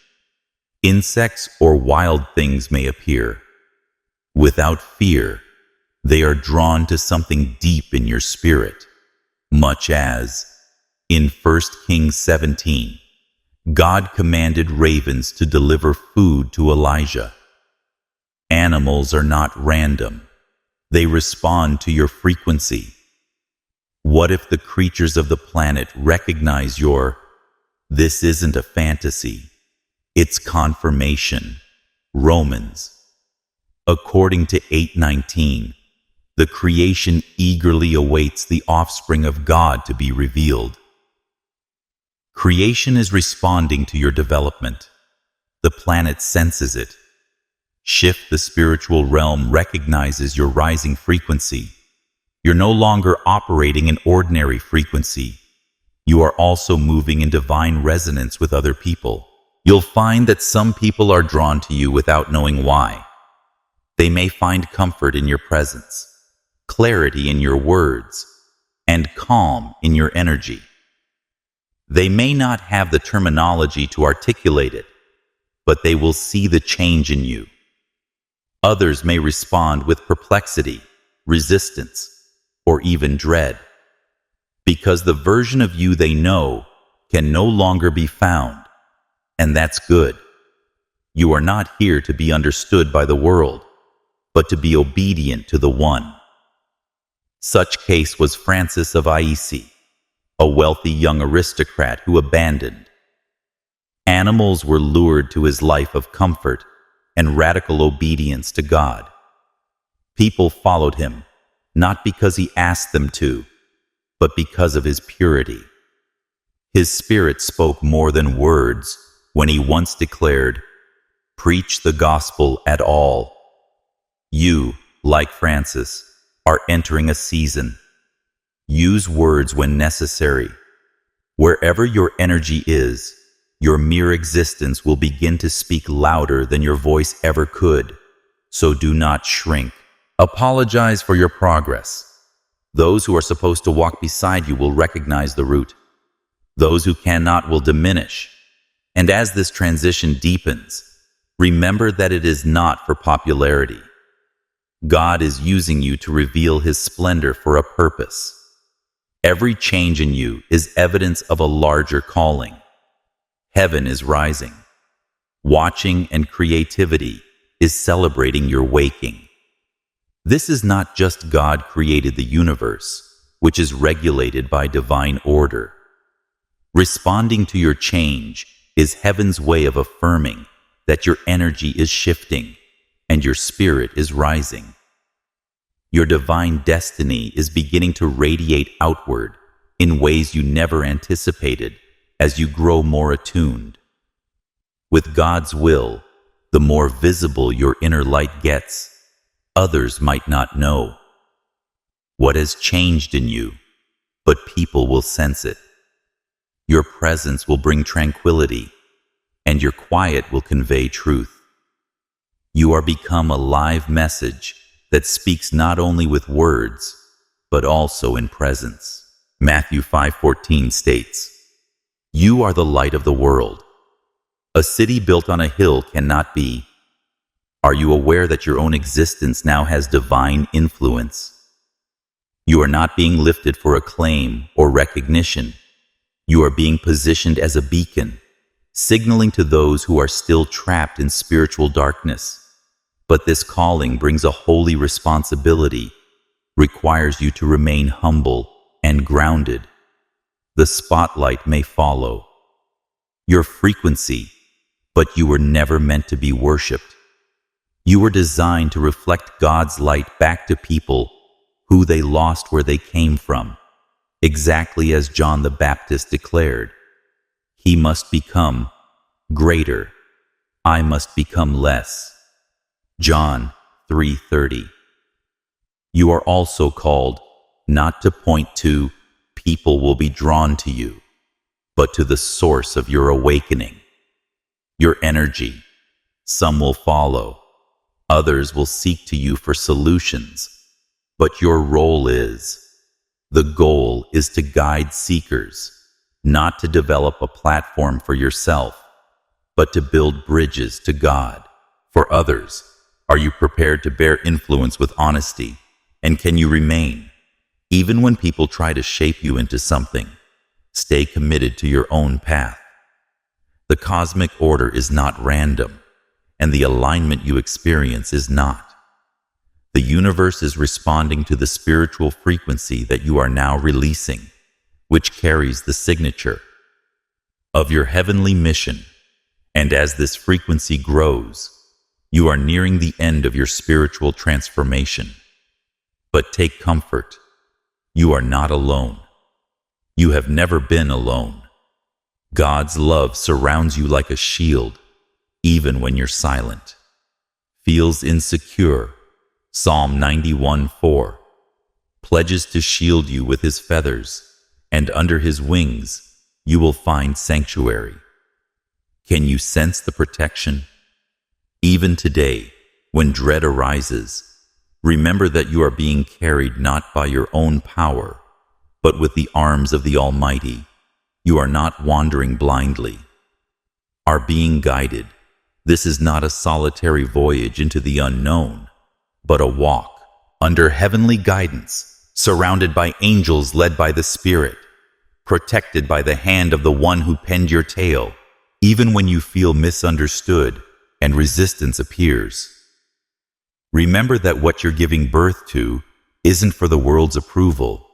Insects or wild things may appear. Without fear, they are drawn to something deep in your spirit, much as, in 1 Kings 17, God commanded ravens to deliver food to Elijah. Animals are not random. They respond to your frequency. What if the creatures of the planet recognize this isn't a fantasy, it's confirmation? Romans. According to 8:19, the creation eagerly awaits the offspring of God to be revealed. Creation is responding to your development. The planet senses it. Shift the spiritual realm recognizes your rising frequency. You're no longer operating in ordinary frequency. You are also moving in divine resonance with other people. You'll find that some people are drawn to you without knowing why. They may find comfort in your presence, clarity in your words, and calm in your energy. They may not have the terminology to articulate it, but they will see the change in you. Others may respond with perplexity, resistance, or even dread, because the version of you they know can no longer be found, and that's good. You are not here to be understood by the world, but to be obedient to the One. Such case was Francis of Assisi, a wealthy young aristocrat who abandoned Animals were lured to his life of comfort and radical obedience to God. People followed him, not because he asked them to, but because of his purity. His spirit spoke more than words when he once declared, "Preach the gospel at all." You, like Francis, are entering a season. Use words when necessary. Wherever your energy is, your mere existence will begin to speak louder than your voice ever could. So do not shrink. Apologize for your progress. Those who are supposed to walk beside you will recognize the route. Those who cannot will diminish. And as this transition deepens, remember that it is not for popularity. God is using you to reveal his splendor for a purpose. Every change in you is evidence of a larger calling. Heaven is rising. Watching and creativity is celebrating your waking. This is not just God created the universe, which is regulated by divine order. Responding to your change is heaven's way of affirming that your energy is shifting and your spirit is rising. Your divine destiny is beginning to radiate outward in ways you never anticipated as you grow more attuned. With God's will, the more visible your inner light gets, others might not know what has changed in you, but people will sense it. Your presence will bring tranquility, and your quiet will convey truth. You are become a live message that speaks not only with words, but also in presence. Matthew 5:14 states, "You are the light of the world. A city built on a hill cannot be." Are you aware that your own existence now has divine influence? You are not being lifted for acclaim or recognition. You are being positioned as a beacon, signaling to those who are still trapped in spiritual darkness. But this calling brings a holy responsibility, requires you to remain humble and grounded. The spotlight may follow your frequency, but you were never meant to be worshipped. You were designed to reflect God's light back to people who they lost where they came from, exactly as John the Baptist declared, "He must become greater, I must become less." John 3:30. You are also called not to point to people will be drawn to you, but to the source of your awakening, your energy. Some will follow. Others will seek to you for solutions, but your role is, the goal is to guide seekers, not to develop a platform for yourself, but to build bridges to God. For others, are you prepared to bear influence with honesty? And can you remain, even when people try to shape you into something? Stay committed to your own path. The cosmic order is not random, and the alignment you experience is not. The universe is responding to the spiritual frequency that you are now releasing, which carries the signature of your heavenly mission. And as this frequency grows, you are nearing the end of your spiritual transformation. But take comfort. You are not alone. You have never been alone. God's love surrounds you like a shield, even when you're silent. Feels insecure. Psalm 91:4. Pledges to shield you with his feathers, and under his wings you will find sanctuary. Can you sense the protection? Even today, when dread arises, remember that you are being carried not by your own power, but with the arms of the Almighty. You are not wandering blindly, are being guided. This is not a solitary voyage into the unknown, but a walk under heavenly guidance, surrounded by angels led by the Spirit, protected by the hand of the one who penned your tale, even when you feel misunderstood and resistance appears. Remember that what you're giving birth to isn't for the world's approval,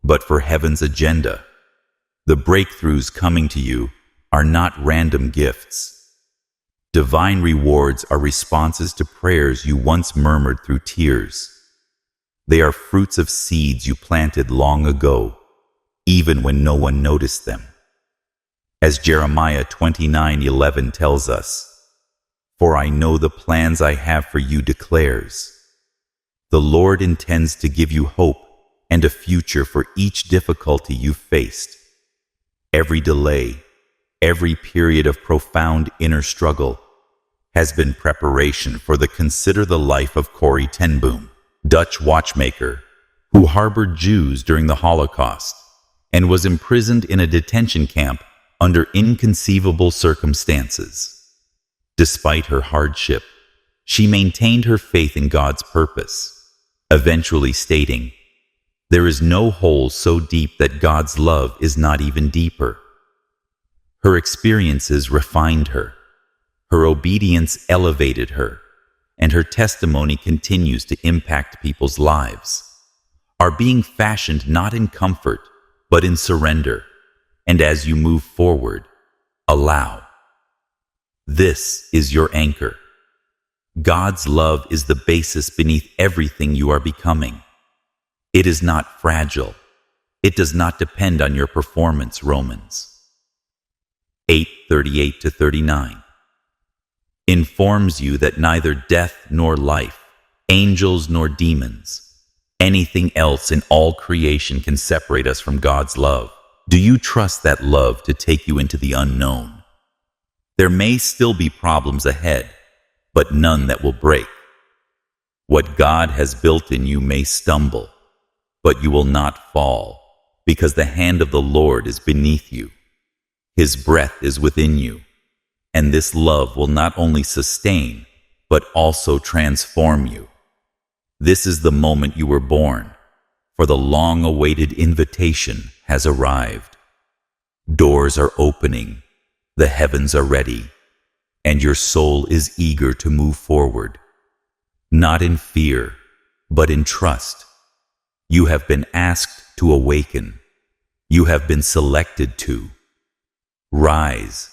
but for heaven's agenda. The breakthroughs coming to you are not random gifts. Divine rewards are responses to prayers you once murmured through tears. They are fruits of seeds you planted long ago, even when no one noticed them. As Jeremiah 29:11 tells us, "For I know the plans I have for you," declares. The Lord intends to give you hope and a future for each difficulty you've faced. Every delay, every period of profound inner struggle has been preparation for the Consider the Life of Corrie ten Boom, Dutch watchmaker who harbored Jews during the Holocaust and was imprisoned in a detention camp under inconceivable circumstances. Despite her hardship, she maintained her faith in God's purpose, eventually stating, "There is no hole so deep that God's love is not even deeper." Her experiences refined her, her obedience elevated her, and her testimony continues to impact people's lives, are being fashioned not in comfort, but in surrender. And as you move forward, allow. This is your anchor. God's love is the basis beneath everything you are becoming. It is not fragile. It does not depend on your performance. Romans 8:38-39 informs you that neither death nor life, angels nor demons, anything else in all creation can separate us from God's love. Do you trust that love to take you into the unknown? There may still be problems ahead, but none that will break. What God has built in you may stumble, but you will not fall, because the hand of the Lord is beneath you. His breath is within you, and this love will not only sustain, but also transform you. This is the moment you were born, for the long-awaited invitation has arrived. Doors are opening, the heavens are ready, and your soul is eager to move forward. Not in fear, but in trust. You have been asked to awaken. You have been selected to rise,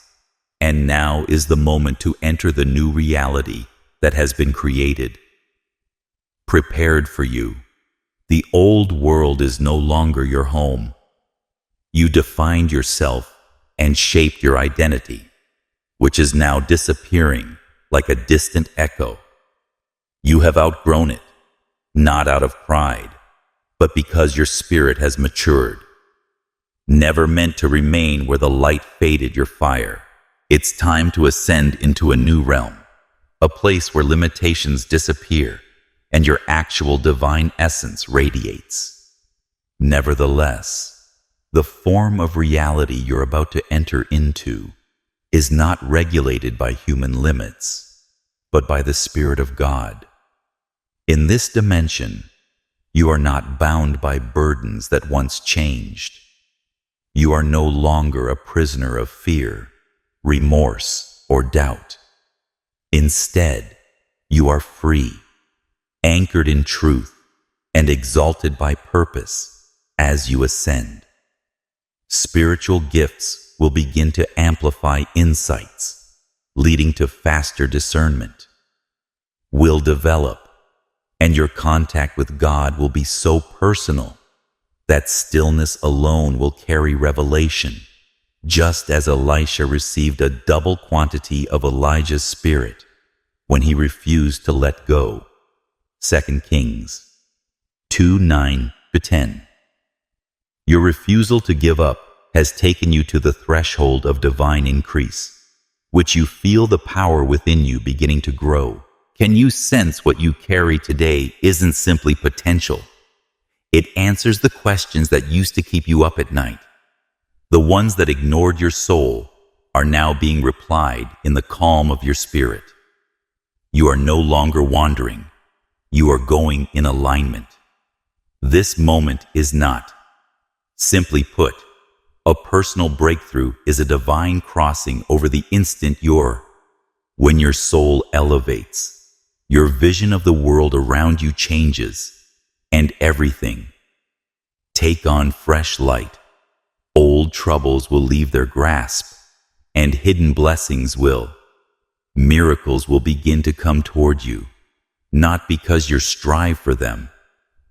and now is the moment to enter the new reality that has been created, prepared for you. The old world is no longer your home. You defined yourself and shaped your identity, which is now disappearing like a distant echo. You have outgrown it, not out of pride, but because your spirit has matured. Never meant to remain where the light faded your fire. It's time to ascend into a new realm, a place where limitations disappear and your actual divine essence radiates. Nevertheless, the form of reality you're about to enter into is not regulated by human limits, but by the Spirit of God. In this dimension, you are not bound by burdens that once changed. You are no longer a prisoner of fear, remorse, or doubt. Instead, you are free, anchored in truth, and exalted by purpose as you ascend. Spiritual gifts will begin to amplify insights, leading to faster discernment. Will develop, and your contact with God will be so personal that stillness alone will carry revelation, just as Elisha received a double quantity of Elijah's spirit when he refused to let go. 2 Kings 2:9-10. Your refusal to give up has taken you to the threshold of divine increase, which you feel the power within you beginning to grow. Can you sense what you carry today isn't simply potential? It answers the questions that used to keep you up at night. The ones that ignored your soul are now being replied in the calm of your spirit. You are no longer wandering. You are going in alignment. This moment is not. Simply put, a personal breakthrough is a divine crossing over the instant you're. When your soul elevates, your vision of the world around you changes, and everything take on fresh light. Old troubles will leave their grasp, and hidden blessings will. Miracles will begin to come toward you, not because you strive for them,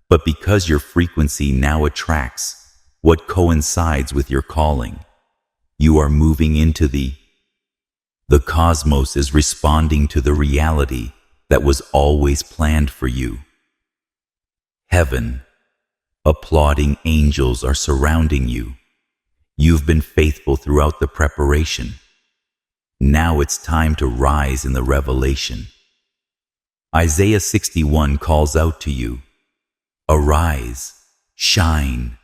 but because your frequency now attracts what coincides with your calling. You are moving into the cosmos is responding to the reality that was always planned for you. Heaven, applauding angels are surrounding you. You've been faithful throughout the preparation. Now it's time to rise in the revelation. Isaiah 61 calls out to you, "Arise, shine,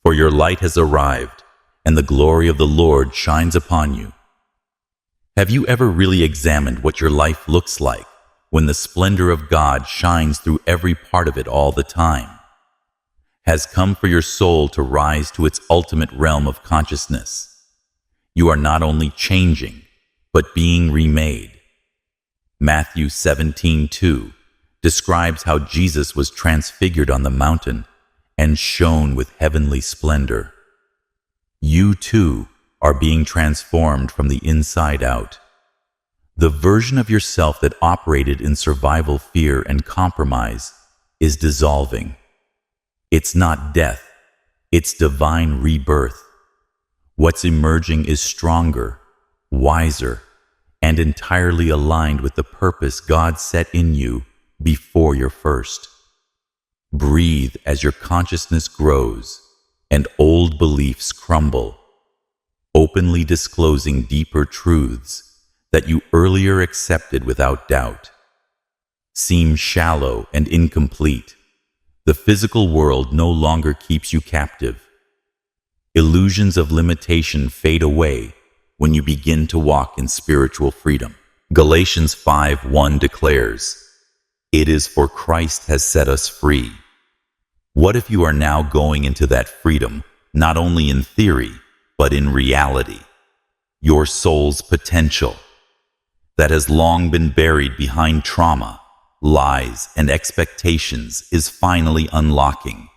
for your light has arrived, and the glory of the Lord shines upon you." Have you ever really examined what your life looks like when the splendor of God shines through every part of it all the time? Has come for your soul to rise to its ultimate realm of consciousness. You are not only changing, but being remade. Matthew 17:2 describes how Jesus was transfigured on the mountain and shone with heavenly splendor. You too are being transformed from the inside out. The version of yourself that operated in survival fear and compromise is dissolving. It's not death, it's divine rebirth. What's emerging is stronger, wiser, and entirely aligned with the purpose God set in you before your first. Breathe as your consciousness grows and old beliefs crumble, openly disclosing deeper truths that you earlier accepted without doubt. Seem shallow and incomplete. The physical world no longer keeps you captive. Illusions of limitation fade away when you begin to walk in spiritual freedom. Galatians 5:1 declares, "It is for Christ has set us free." What if you are now going into that freedom, not only in theory, but in reality? Your soul's potential that has long been buried behind trauma, lies, and expectations is finally unlocking,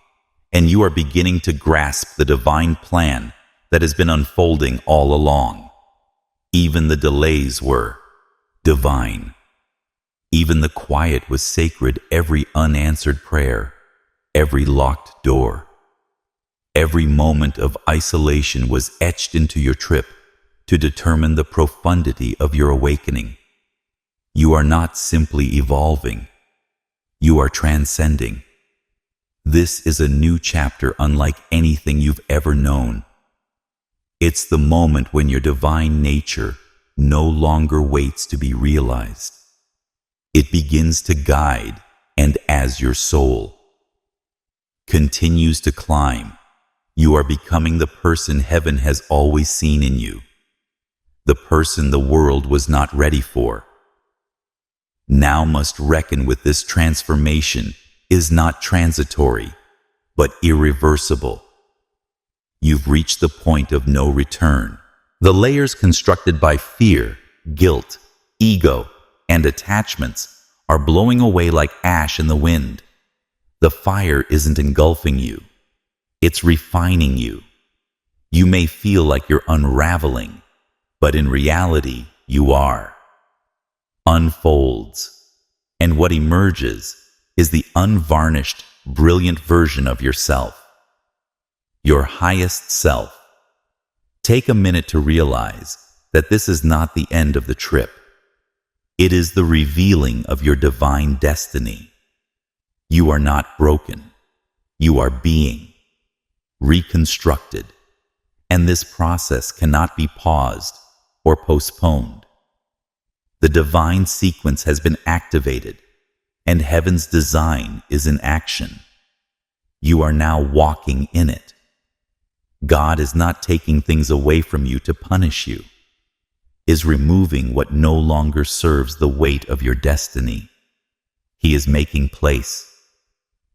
and you are beginning to grasp the divine plan that has been unfolding all along. Even the delays were divine. Even the quiet was sacred. Every unanswered prayer, every locked door, every moment of isolation was etched into your trip to determine the profundity of your awakening. You are not simply evolving, you are transcending. This is a new chapter unlike anything you've ever known. It's the moment when your divine nature no longer waits to be realized. It begins to guide, and as your soul continues to climb, you are becoming the person heaven has always seen in you, the person the world was not ready for. Now must reckon with this transformation is not transitory, but irreversible. You've reached the point of no return. The layers constructed by fear, guilt, ego, and attachments are blowing away like ash in the wind. The fire isn't engulfing you, it's refining you. You may feel like you're unraveling, but in reality, you are. Unfolds, and what emerges is the unvarnished, brilliant version of yourself, your highest self. Take a minute to realize that this is not the end of the trip. It is the revealing of your divine destiny. You are not broken. You are being reconstructed, and this process cannot be paused or postponed. The divine sequence has been activated, and heaven's design is in action. You are now walking in it. God is not taking things away from you to punish you, is removing what no longer serves the weight of your destiny. He is making place,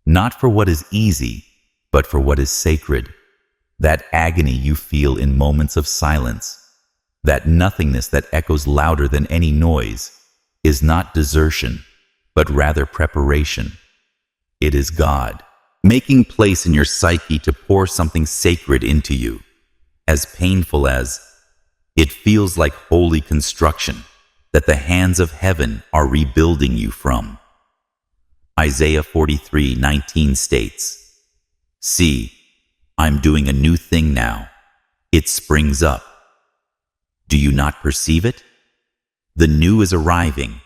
not for what is easy, but for what is sacred. That agony you feel in moments of silence, that nothingness that echoes louder than any noise, is not desertion, but rather preparation. It is God making place in your psyche to pour something sacred into you. As painful as It feels like holy construction that the hands of heaven are rebuilding you from. Isaiah 43:19 states, "See, I'm doing a new thing now. It springs up. Do you not perceive it? The new is arriving,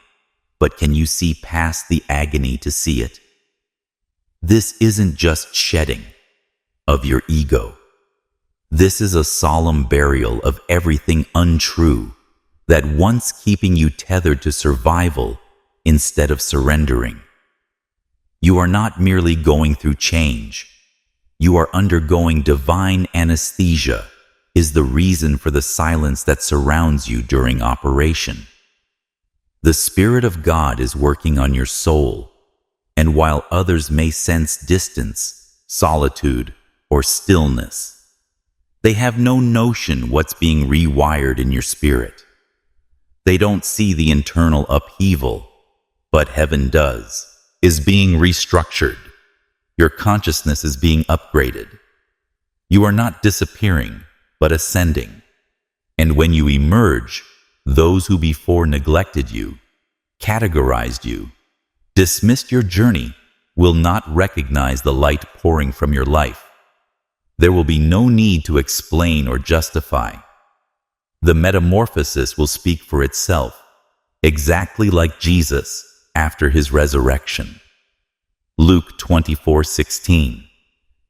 but can you see past the agony to see it? This isn't just shedding of your ego. This is a solemn burial of everything untrue that once keeping you tethered to survival instead of surrendering. You are not merely going through change. You are undergoing divine anesthesia is the reason for the silence that surrounds you during operation. The Spirit of God is working on your soul, and while others may sense distance, solitude, or stillness, they have no notion what's being rewired in your spirit. They don't see the internal upheaval, but heaven does, is being restructured. Your consciousness is being upgraded. You are not disappearing, but ascending. And when you emerge, those who before neglected you, categorized you, dismissed your journey, will not recognize the light pouring from your life. There will be no need to explain or justify. The metamorphosis will speak for itself, exactly like Jesus after his resurrection. Luke 24:16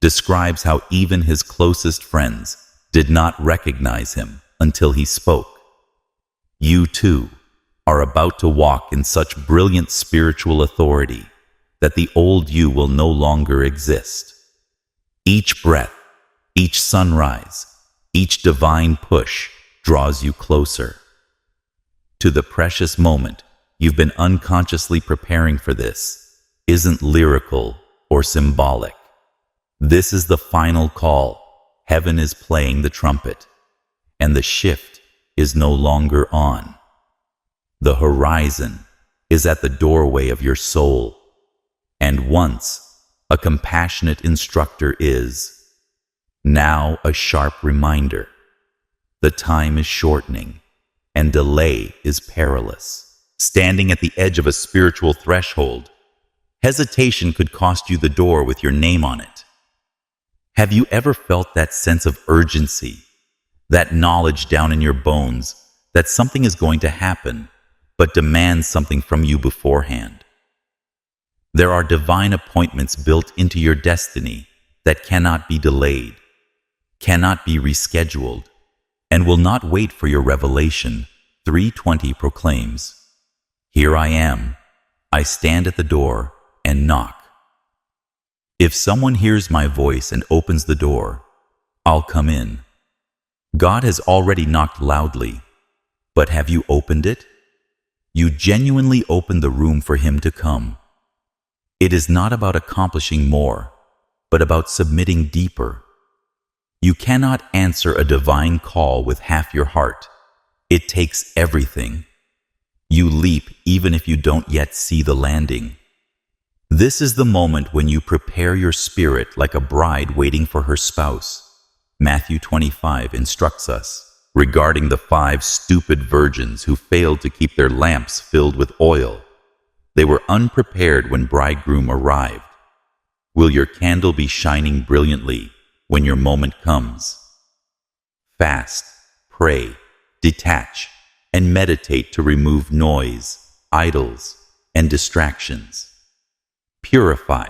describes how even his closest friends did not recognize him until he spoke. You too are about to walk in such brilliant spiritual authority that the old you will no longer exist. Each breath, each sunrise, each divine push draws you closer to the precious moment you've been unconsciously preparing for. This isn't lyrical or symbolic. This is the final call. Heaven is playing the trumpet, and the shift is no longer on. The horizon is at the doorway of your soul, and once a compassionate instructor is, now a sharp reminder. The time is shortening, and delay is perilous. Standing at the edge of a spiritual threshold, hesitation could cost you the door with your name on it. Have you ever felt that sense of urgency, that knowledge down in your bones that something is going to happen, but demands something from you beforehand? There are divine appointments built into your destiny that cannot be delayed, cannot be rescheduled, and will not wait for your revelation. 3:20 proclaims, "Here I am. I stand at the door and knock. If someone hears my voice and opens the door, I'll come in." God has already knocked loudly, but have you opened it? You genuinely opened the room for him to come. It is not about accomplishing more, but about submitting deeper. You cannot answer a divine call with half your heart. It takes everything. You leap even if you don't yet see the landing. This is the moment when you prepare your spirit like a bride waiting for her spouse. Matthew 25 instructs us regarding the 5 stupid virgins who failed to keep their lamps filled with oil. They were unprepared when bridegroom arrived. Will your candle be shining brilliantly when your moment comes? Fast, pray, detach, and meditate to remove noise, idols, and distractions. Purify.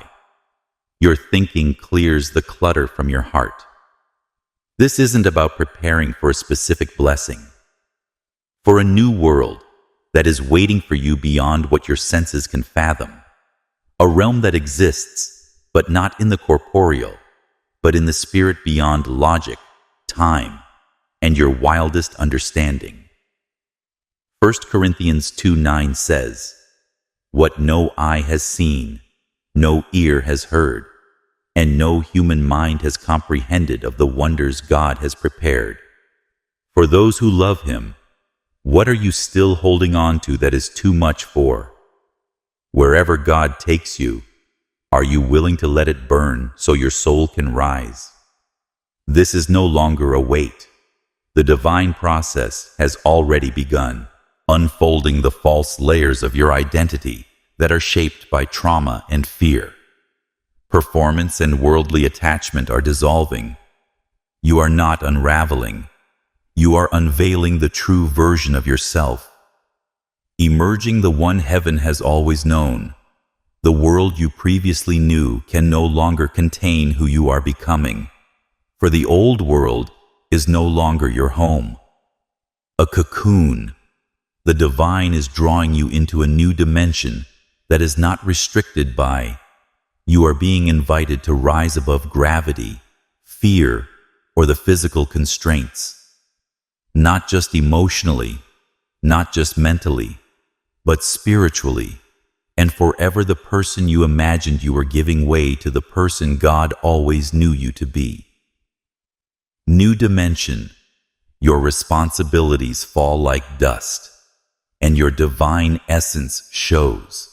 Your thinking clears the clutter from your heart. This isn't about preparing for a specific blessing, for a new world that is waiting for you beyond what your senses can fathom, a realm that exists, but not in the corporeal, but in the spirit beyond logic, time, and your wildest understanding. 1 Corinthians 2:9 says, "What no eye has seen, no ear has heard, and no human mind has comprehended of the wonders God has prepared for those who love him." What are you still holding on to that is too much for? Wherever God takes you, are you willing to let it burn so your soul can rise? This is no longer a weight. The divine process has already begun, unfolding the false layers of your identity that are shaped by trauma and fear. Performance and worldly attachment are dissolving. You are not unraveling. You are unveiling the true version of yourself, emerging the one heaven has always known. The world you previously knew can no longer contain who you are becoming, for the old world is no longer your home. A cocoon, the divine is drawing you into a new dimension that is not restricted by. You are being invited to rise above gravity, fear, or the physical constraints. Not just emotionally, not just mentally, but spiritually, and forever the person you imagined you were giving way to the person God always knew you to be. New dimension, your responsibilities fall like dust, and your divine essence shows.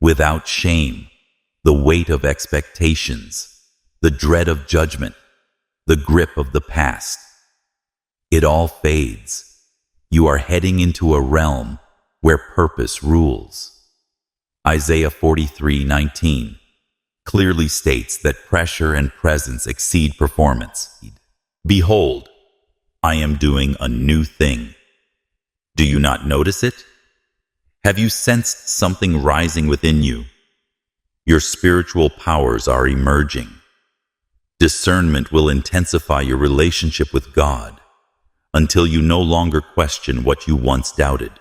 Without shame, the weight of expectations, the dread of judgment, the grip of the past, it all fades. You are heading into a realm where purpose rules. Isaiah 43:19 clearly states that pressure and presence exceed performance. Behold, I am doing a new thing. Do you not notice it? Have you sensed something rising within you? Your spiritual powers are emerging. Discernment will intensify your relationship with God until you no longer question what you once doubted.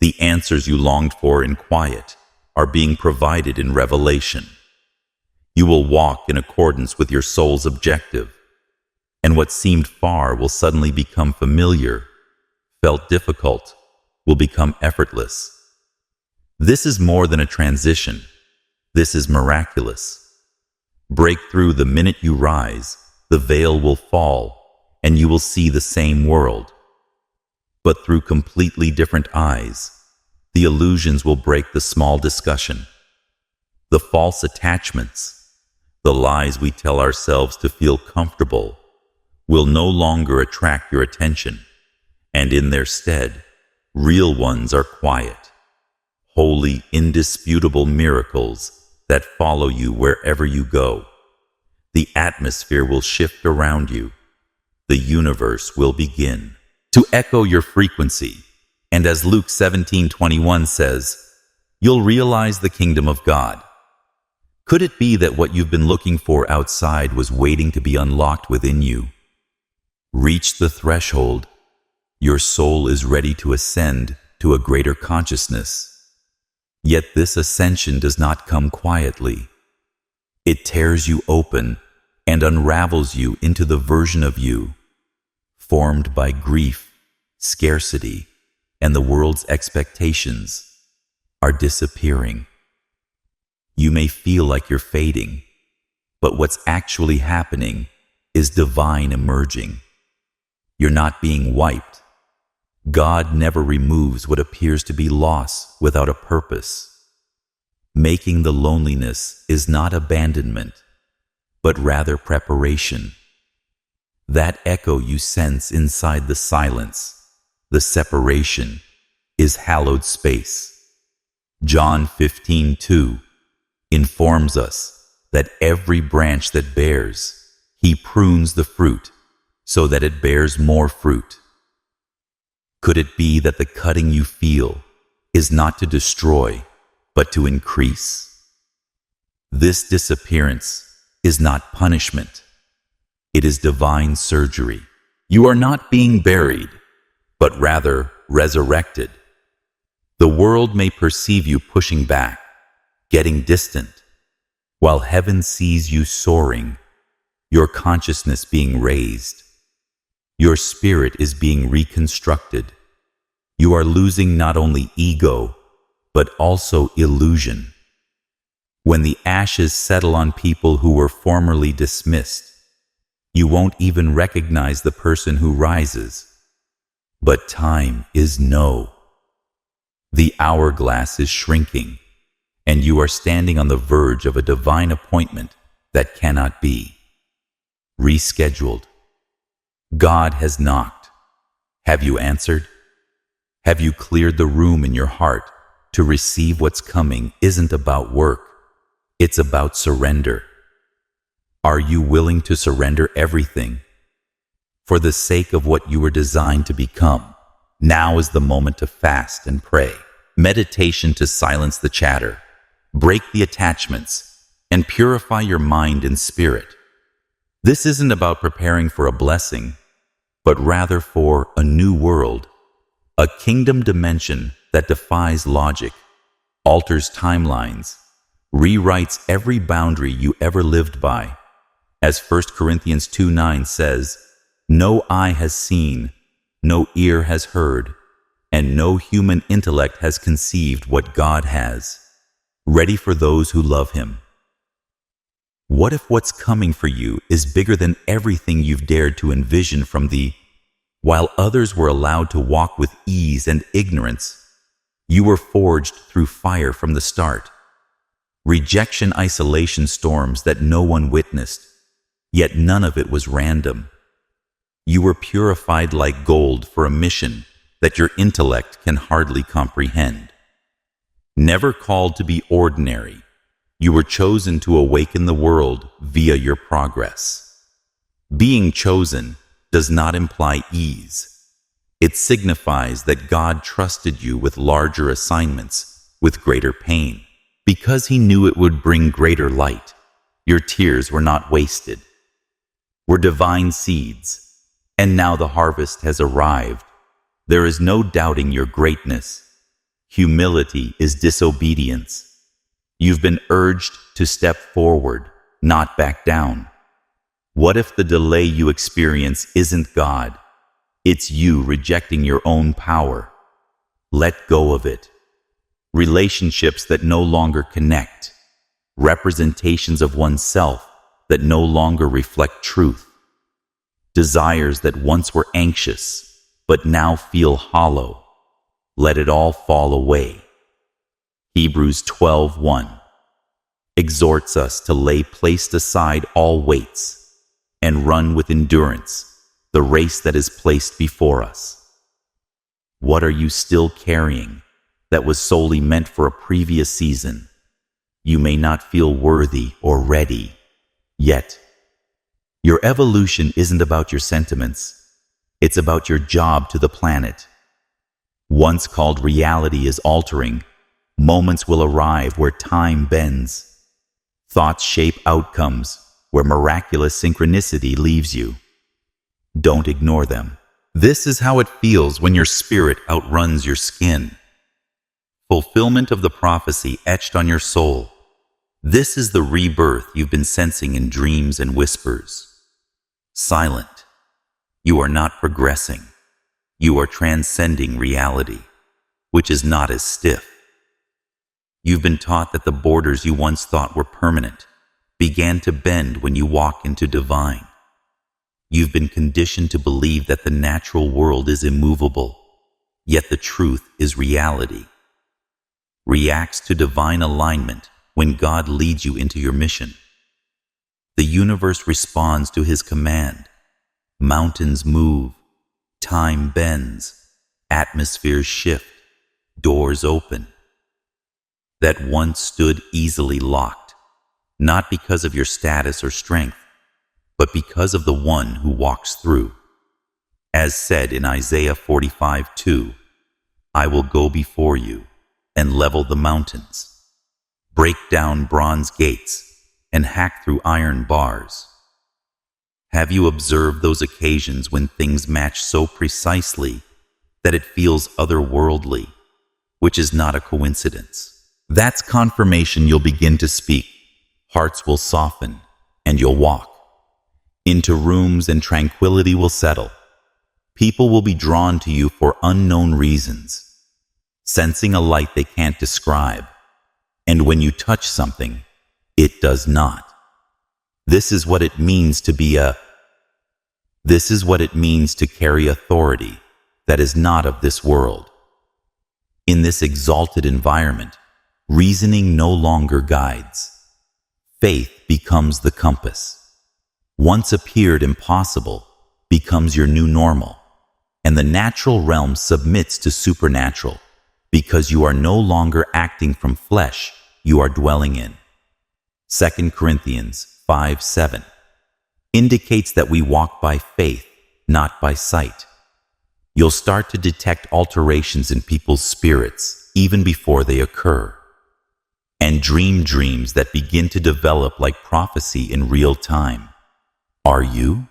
The answers you longed for in quiet are being provided in revelation. You will walk in accordance with your soul's objective, and what seemed far will suddenly become familiar, felt difficult, will become effortless. This is more than a transition. This is miraculous. Break through the minute you rise, the veil will fall, and you will see the same world, but through completely different eyes. The illusions will break the small discussion. The false attachments, the lies we tell ourselves to feel comfortable, will no longer attract your attention, and in their stead, real ones are quiet, holy, indisputable miracles that follow you wherever you go. The atmosphere will shift around you. The universe will begin to echo your frequency. And as Luke 17:21 says, you'll realize the kingdom of God. Could it be that what you've been looking for outside was waiting to be unlocked within you? Reach the threshold. Your soul is ready to ascend to a greater consciousness. Yet this ascension does not come quietly. It tears you open and unravels you into the version of you formed by grief, scarcity, and the world's expectations are disappearing. You may feel like you're fading, but what's actually happening is divine emerging. You're not being wiped. God never removes what appears to be loss without a purpose. Making the loneliness is not abandonment, but rather preparation. That echo you sense inside the silence, the separation, is hallowed space. John 15:2 informs us that every branch that bears, he prunes the fruit so that it bears more fruit. Could it be that the cutting you feel is not to destroy, but to increase? This disappearance is not punishment. It is divine surgery. You are not being buried, but rather resurrected. The world may perceive you pushing back, getting distant, while heaven sees you soaring, your consciousness being raised. Your spirit is being reconstructed. You are losing not only ego, but also illusion. When the ashes settle on people who were formerly dismissed, you won't even recognize the person who rises. But time is no. The hourglass is shrinking, and you are standing on the verge of a divine appointment that cannot be rescheduled. God has knocked. Have you answered? Have you cleared the room in your heart to receive what's coming? Isn't about work. It's about surrender. Are you willing to surrender everything for the sake of what you were designed to become? Now is the moment to fast and pray. Meditation to silence the chatter, break the attachments, and purify your mind and spirit. This isn't about preparing for a blessing, but rather for a new world, a kingdom dimension that defies logic, alters timelines, rewrites every boundary you ever lived by. As 1 Corinthians 2:9 says, "No eye has seen, no ear has heard, and no human intellect has conceived what God has, ready for those who love Him." What if what's coming for you is bigger than everything you've dared to envision while others were allowed to walk with ease and ignorance, you were forged through fire from the start. Rejection, isolation storms that no one witnessed, yet none of it was random. You were purified like gold for a mission that your intellect can hardly comprehend. Never called to be ordinary, you were chosen to awaken the world via your progress. Being chosen does not imply ease. It signifies that God trusted you with larger assignments, with greater pain, because He knew it would bring greater light. Your tears were not wasted, were divine seeds, and now the harvest has arrived. There is no doubting your greatness. Humility is disobedience. You've been urged to step forward, not back down. What if the delay you experience isn't God? It's you rejecting your own power. Let go of it. Relationships that no longer connect. Representations of oneself that no longer reflect truth. Desires that once were anxious, but now feel hollow. Let it all fall away. Hebrews 12:1 exhorts us to lay placed aside all weights and run with endurance the race that is placed before us. What are you still carrying that was solely meant for a previous season? You may not feel worthy or ready yet. Your evolution isn't about your sentiments. It's about your job to the planet. Once called reality is altering. Moments will arrive where time bends. Thoughts shape outcomes where miraculous synchronicity leaves you. Don't ignore them. This is how it feels when your spirit outruns your skin. Fulfillment of the prophecy etched on your soul. This is the rebirth you've been sensing in dreams and whispers. Silent. You are not progressing. You are transcending reality, which is not as stiff. You've been taught that the borders you once thought were permanent began to bend when you walk into divine. You've been conditioned to believe that the natural world is immovable, yet the truth is reality. Reacts to divine alignment when God leads you into your mission. The universe responds to His command. Mountains move, time bends, atmospheres shift, doors open. That once stood easily locked, not because of your status or strength, but because of the one who walks through. As said in Isaiah 45:2, I will go before you and level the mountains, break down bronze gates, and hack through iron bars. Have you observed those occasions when things match so precisely that it feels otherworldly, which is not a coincidence? That's confirmation you'll begin to speak. Hearts will soften, and you'll walk into rooms, and tranquility will settle. People will be drawn to you for unknown reasons, sensing a light they can't describe. And when you touch something, it does not. This is what it means to carry authority that is not of this world. In this exalted environment, reasoning no longer guides. Faith becomes the compass. Once appeared impossible becomes your new normal, and the natural realm submits to supernatural, because you are no longer acting from flesh, you are dwelling in. 2 Corinthians 5:7 indicates that we walk by faith, not by sight. You'll start to detect alterations in people's spirits even before they occur, and dream dreams that begin to develop like prophecy in real time. Are you?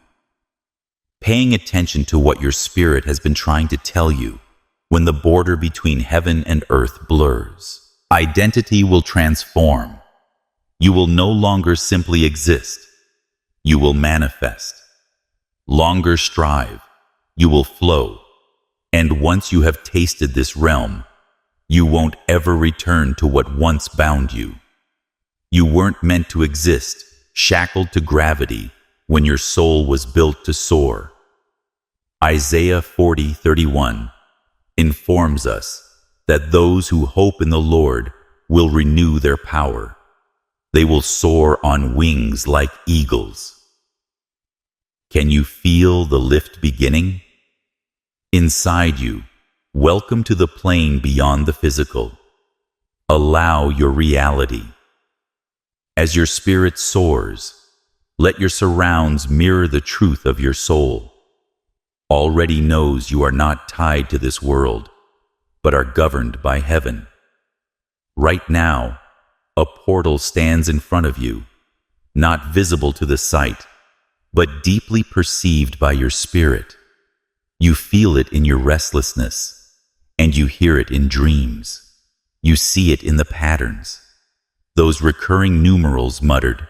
Paying attention to what your spirit has been trying to tell you when the border between heaven and earth blurs. Identity will transform. You will no longer simply exist. You will manifest. Longer strive. You will flow. And once you have tasted this realm, you won't ever return to what once bound you. You weren't meant to exist, shackled to gravity, when your soul was built to soar. Isaiah 40:31 informs us that those who hope in the Lord will renew their power. They will soar on wings like eagles. Can you feel the lift beginning? Inside you, welcome to the plane beyond the physical. Allow your reality. As your spirit soars, let your surrounds mirror the truth of your soul. Already knows you are not tied to this world, but are governed by heaven. Right now, a portal stands in front of you, not visible to the sight, but deeply perceived by your spirit. You feel it in your restlessness, and you hear it in dreams. You see it in the patterns, those recurring numerals muttered.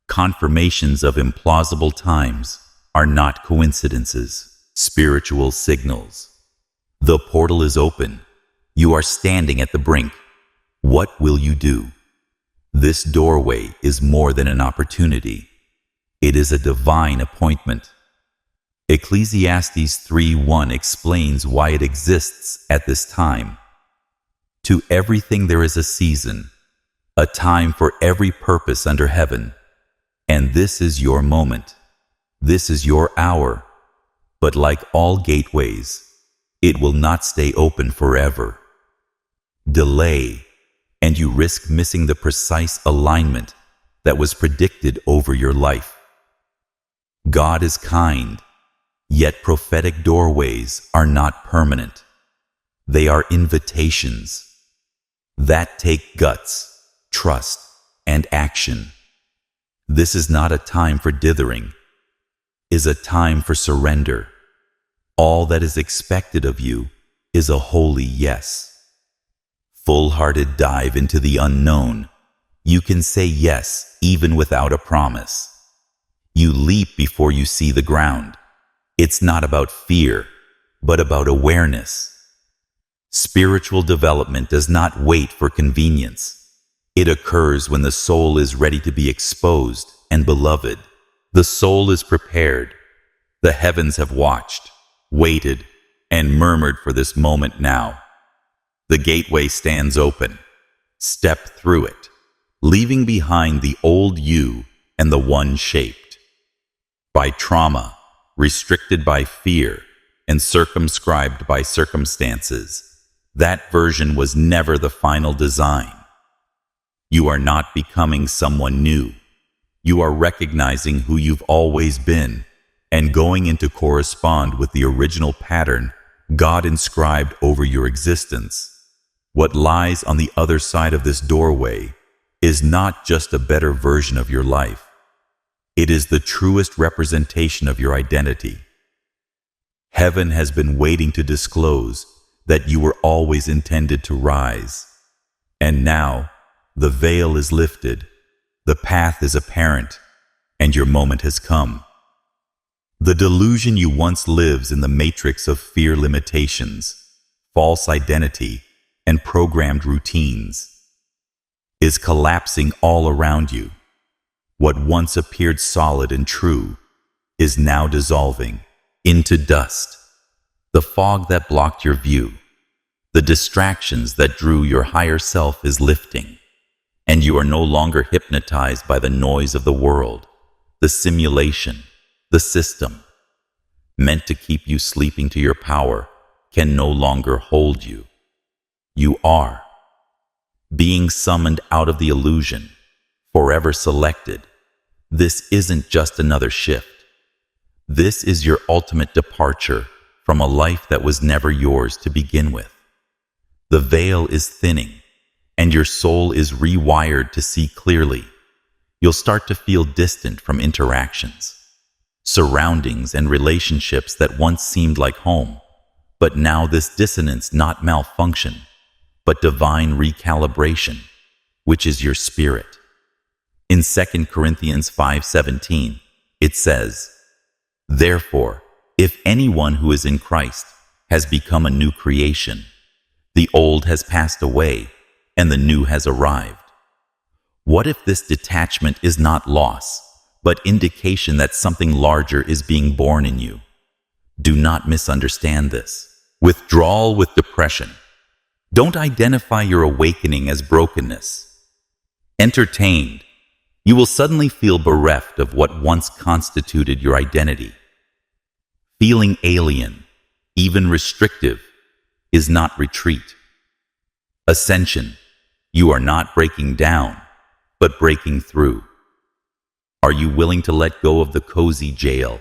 Confirmations of implausible times are not coincidences, spiritual signals. The portal is open. You are standing at the brink. What will you do? This doorway is more than an opportunity. It is a divine appointment. Ecclesiastes 3:1 explains why it exists at this time. To everything there is a season, a time for every purpose under heaven. And this is your moment. This is your hour. But like all gateways, it will not stay open forever. Delay, and you risk missing the precise alignment that was predicted over your life. God is kind, yet prophetic doorways are not permanent. They are invitations that take guts, trust, and action. This is not a time for dithering. It is a time for surrender. All that is expected of you is a holy yes. Full-hearted dive into the unknown. You can say yes even without a promise. You leap before you see the ground. It's not about fear, but about awareness. Spiritual development does not wait for convenience. It occurs when the soul is ready to be exposed and beloved. The soul is prepared. The heavens have watched, waited, and murmured for this moment now. The gateway stands open. Step through it, leaving behind the old you and the one shaped by trauma, restricted by fear, and circumscribed by circumstances. That version was never the final design. You are not becoming someone new. You are recognizing who you've always been and going in to correspond with the original pattern God inscribed over your existence. What lies on the other side of this doorway is not just a better version of your life. It is the truest representation of your identity. Heaven has been waiting to disclose that you were always intended to rise. And now, the veil is lifted, the path is apparent, and your moment has come. The delusion you once lives in the matrix of fear limitations, false identity, and programmed routines is collapsing all around you. What once appeared solid and true is now dissolving into dust. The fog that blocked your view, the distractions that drew your higher self is lifting, and you are no longer hypnotized by the noise of the world, the simulation, the system. meant to keep you sleeping to your power, can no longer hold you. You are being summoned out of the illusion, forever selected. This isn't just another shift. This is your ultimate departure from a life that was never yours to begin with. The veil is thinning, and your soul is rewired to see clearly. You'll start to feel distant from interactions, surroundings, and relationships that once seemed like home. But now this dissonance not malfunction, but divine recalibration, which is your spirit. In 2 Corinthians 5:17, it says, "Therefore, if anyone who is in Christ has become a new creation, the old has passed away and the new has arrived." What if this detachment is not loss, but indication that something larger is being born in you? Do not misunderstand this. Withdrawal with depression. Don't identify your awakening as brokenness. Entertained, you will suddenly feel bereft of what once constituted your identity. Feeling alien, even restrictive, is not retreat. Ascension, you are not breaking down, but breaking through. Are you willing to let go of the cozy jail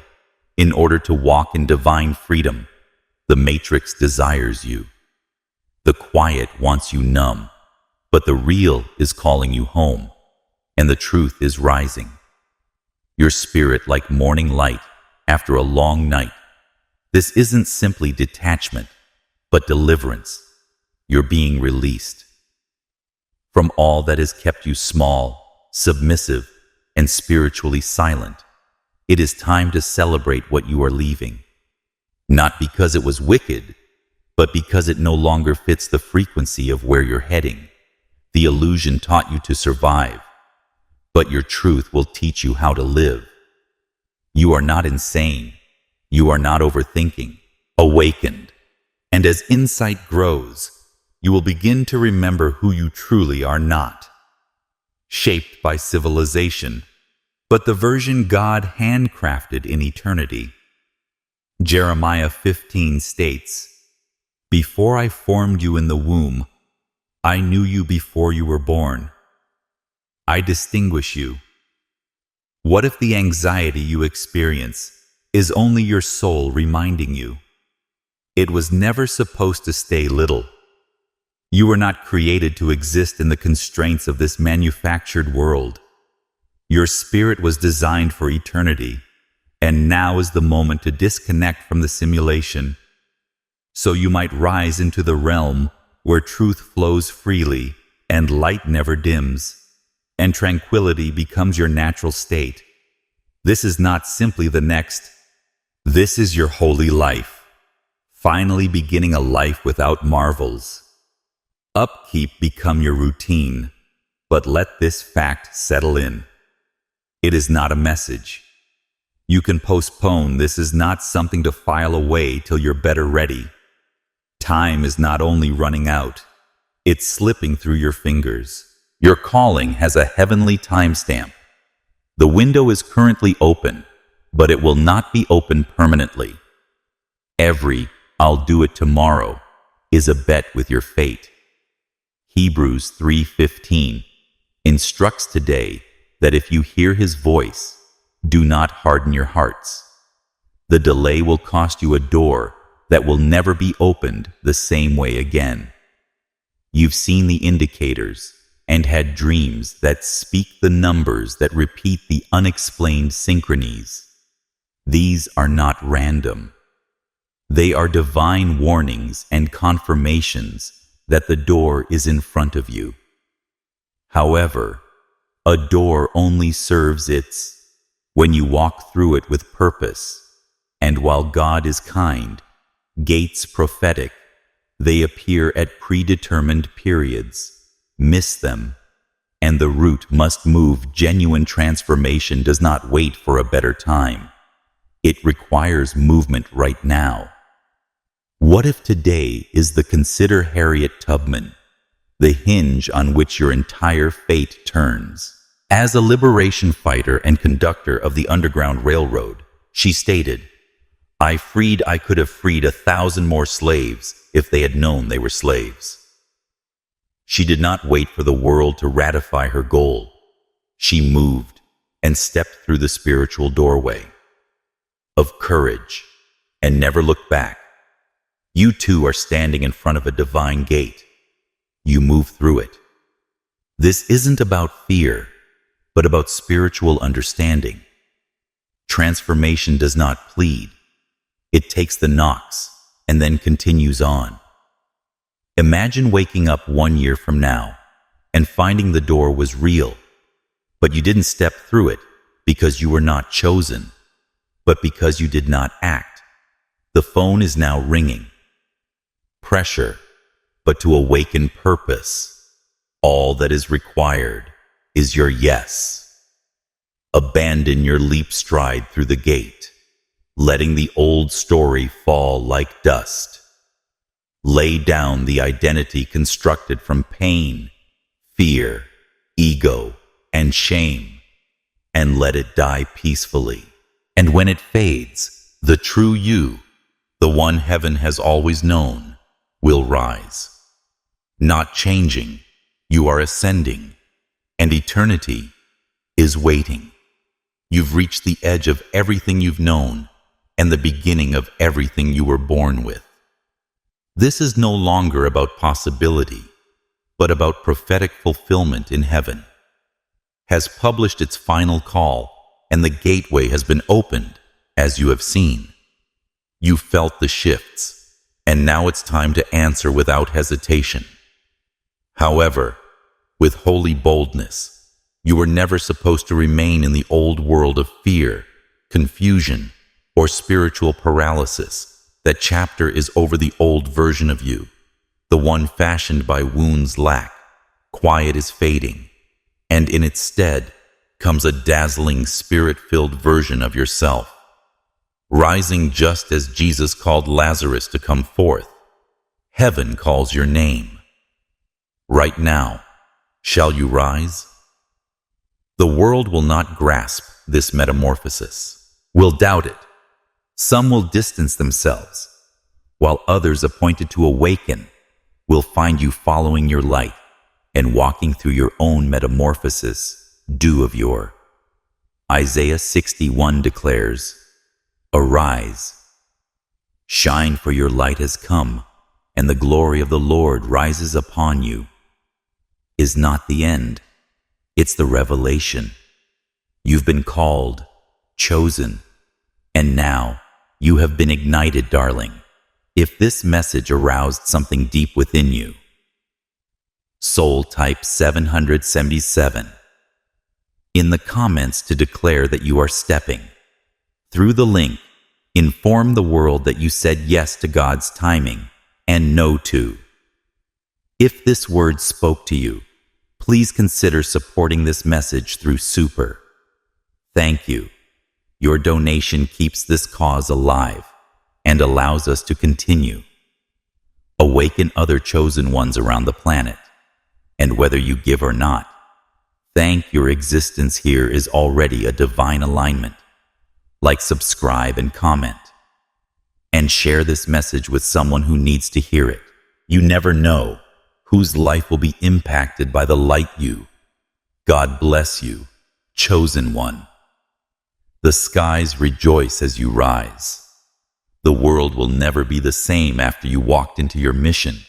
in order to walk in divine freedom? The matrix desires you. The quiet wants you numb, but the real is calling you home, and the truth is rising. Your spirit like morning light after a long night. This isn't simply detachment, but deliverance. You're being released from all that has kept you small, submissive, and spiritually silent. It is time to celebrate what you are leaving. Not because it was wicked, but because it no longer fits the frequency of where you're heading. The illusion taught you to survive, but your truth will teach you how to live. You are not insane. You are not overthinking. Awakened. And as insight grows, you will begin to remember who you truly are not. Shaped by civilization, but the version God handcrafted in eternity. Jeremiah 15 states, "Before I formed you in the womb, I knew you before you were born. I distinguish you." What if the anxiety you experience is only your soul reminding you? It was never supposed to stay little. You were not created to exist in the constraints of this manufactured world. Your spirit was designed for eternity, and now is the moment to disconnect from the simulation, so you might rise into the realm where truth flows freely and light never dims, and tranquility becomes your natural state. This is not simply the next. This is your holy life, finally beginning a life without marvels. Upkeep become your routine, but let this fact settle in. It is not a message you can postpone. This is not something to file away till you're better ready. Time is not only running out, it's slipping through your fingers. Your calling has a heavenly timestamp. The window is currently open, but it will not be open permanently. Every "I'll do it tomorrow" is a bet with your fate. Hebrews 3:15 instructs today that if you hear his voice, do not harden your hearts. The delay will cost you a door that will never be opened the same way again. You've seen the indicators and had dreams that speak the numbers that repeat the unexplained synchronies. These are not random. They are divine warnings and confirmations that the door is in front of you. However, a door only serves when you walk through it with purpose. And while God is kind, gates prophetic, they appear at predetermined periods. Miss them, and the root must move. Genuine transformation does not wait for a better time. It requires movement right now. What if today is the "Consider Harriet Tubman," the hinge on which your entire fate turns? As a liberation fighter and conductor of the Underground Railroad, she stated, I could have freed 1,000 more slaves if they had known they were slaves. She did not wait for the world to ratify her goal. She moved and stepped through the spiritual doorway of courage and never looked back. You too are standing in front of a divine gate. You move through it. This isn't about fear, but about spiritual understanding. Transformation does not plead. It takes the knocks and then continues on. Imagine waking up 1 year from now and finding the door was real, but you didn't step through it because you were not chosen, but because you did not act. The phone is now ringing. Pressure, but to awaken purpose. All that is required is your yes. Abandon your leap stride through the gate, letting the old story fall like dust. Lay down the identity constructed from pain, fear, ego, and shame, and let it die peacefully. And when it fades, the true you, the one heaven has always known, will rise. Not changing, you are ascending, and eternity is waiting. You've reached the edge of everything you've known and the beginning of everything you were born with. This is no longer about possibility, but about prophetic fulfillment in heaven. Has published its final call, and the gateway has been opened, as you have seen. You felt the shifts, and now it's time to answer without hesitation. However, with holy boldness, you were never supposed to remain in the old world of fear, confusion, or spiritual paralysis. That chapter is over the old version of you, the one fashioned by wounds lack. Quiet is fading, and in its stead comes a dazzling spirit-filled version of yourself, rising just as Jesus called Lazarus to come forth. Heaven calls your name. Right now, shall you rise? The world will not grasp this metamorphosis, will doubt it. Some will distance themselves, while others appointed to awaken will find you following your light and walking through your own metamorphosis, dew of yore. Isaiah 61 declares, "Arise, shine, for your light has come, and the glory of the Lord rises upon you." Is not the end. It's the revelation. You've been called, chosen, and now you have been ignited, darling. If this message aroused something deep within you, Soul type 777 in the comments to declare that you are stepping. Through the link, inform the world that you said yes to God's timing and no to. If this word spoke to you, please consider supporting this message through Super. Thank you. Your donation keeps this cause alive and allows us to continue. Awaken other chosen ones around the planet. And whether you give or not, thank your existence here is already a divine alignment. Like, subscribe, and comment. And share this message with someone who needs to hear it. You never know whose life will be impacted by the light you. God bless you, chosen one. The skies rejoice as you rise. The world will never be the same after you walked into your mission.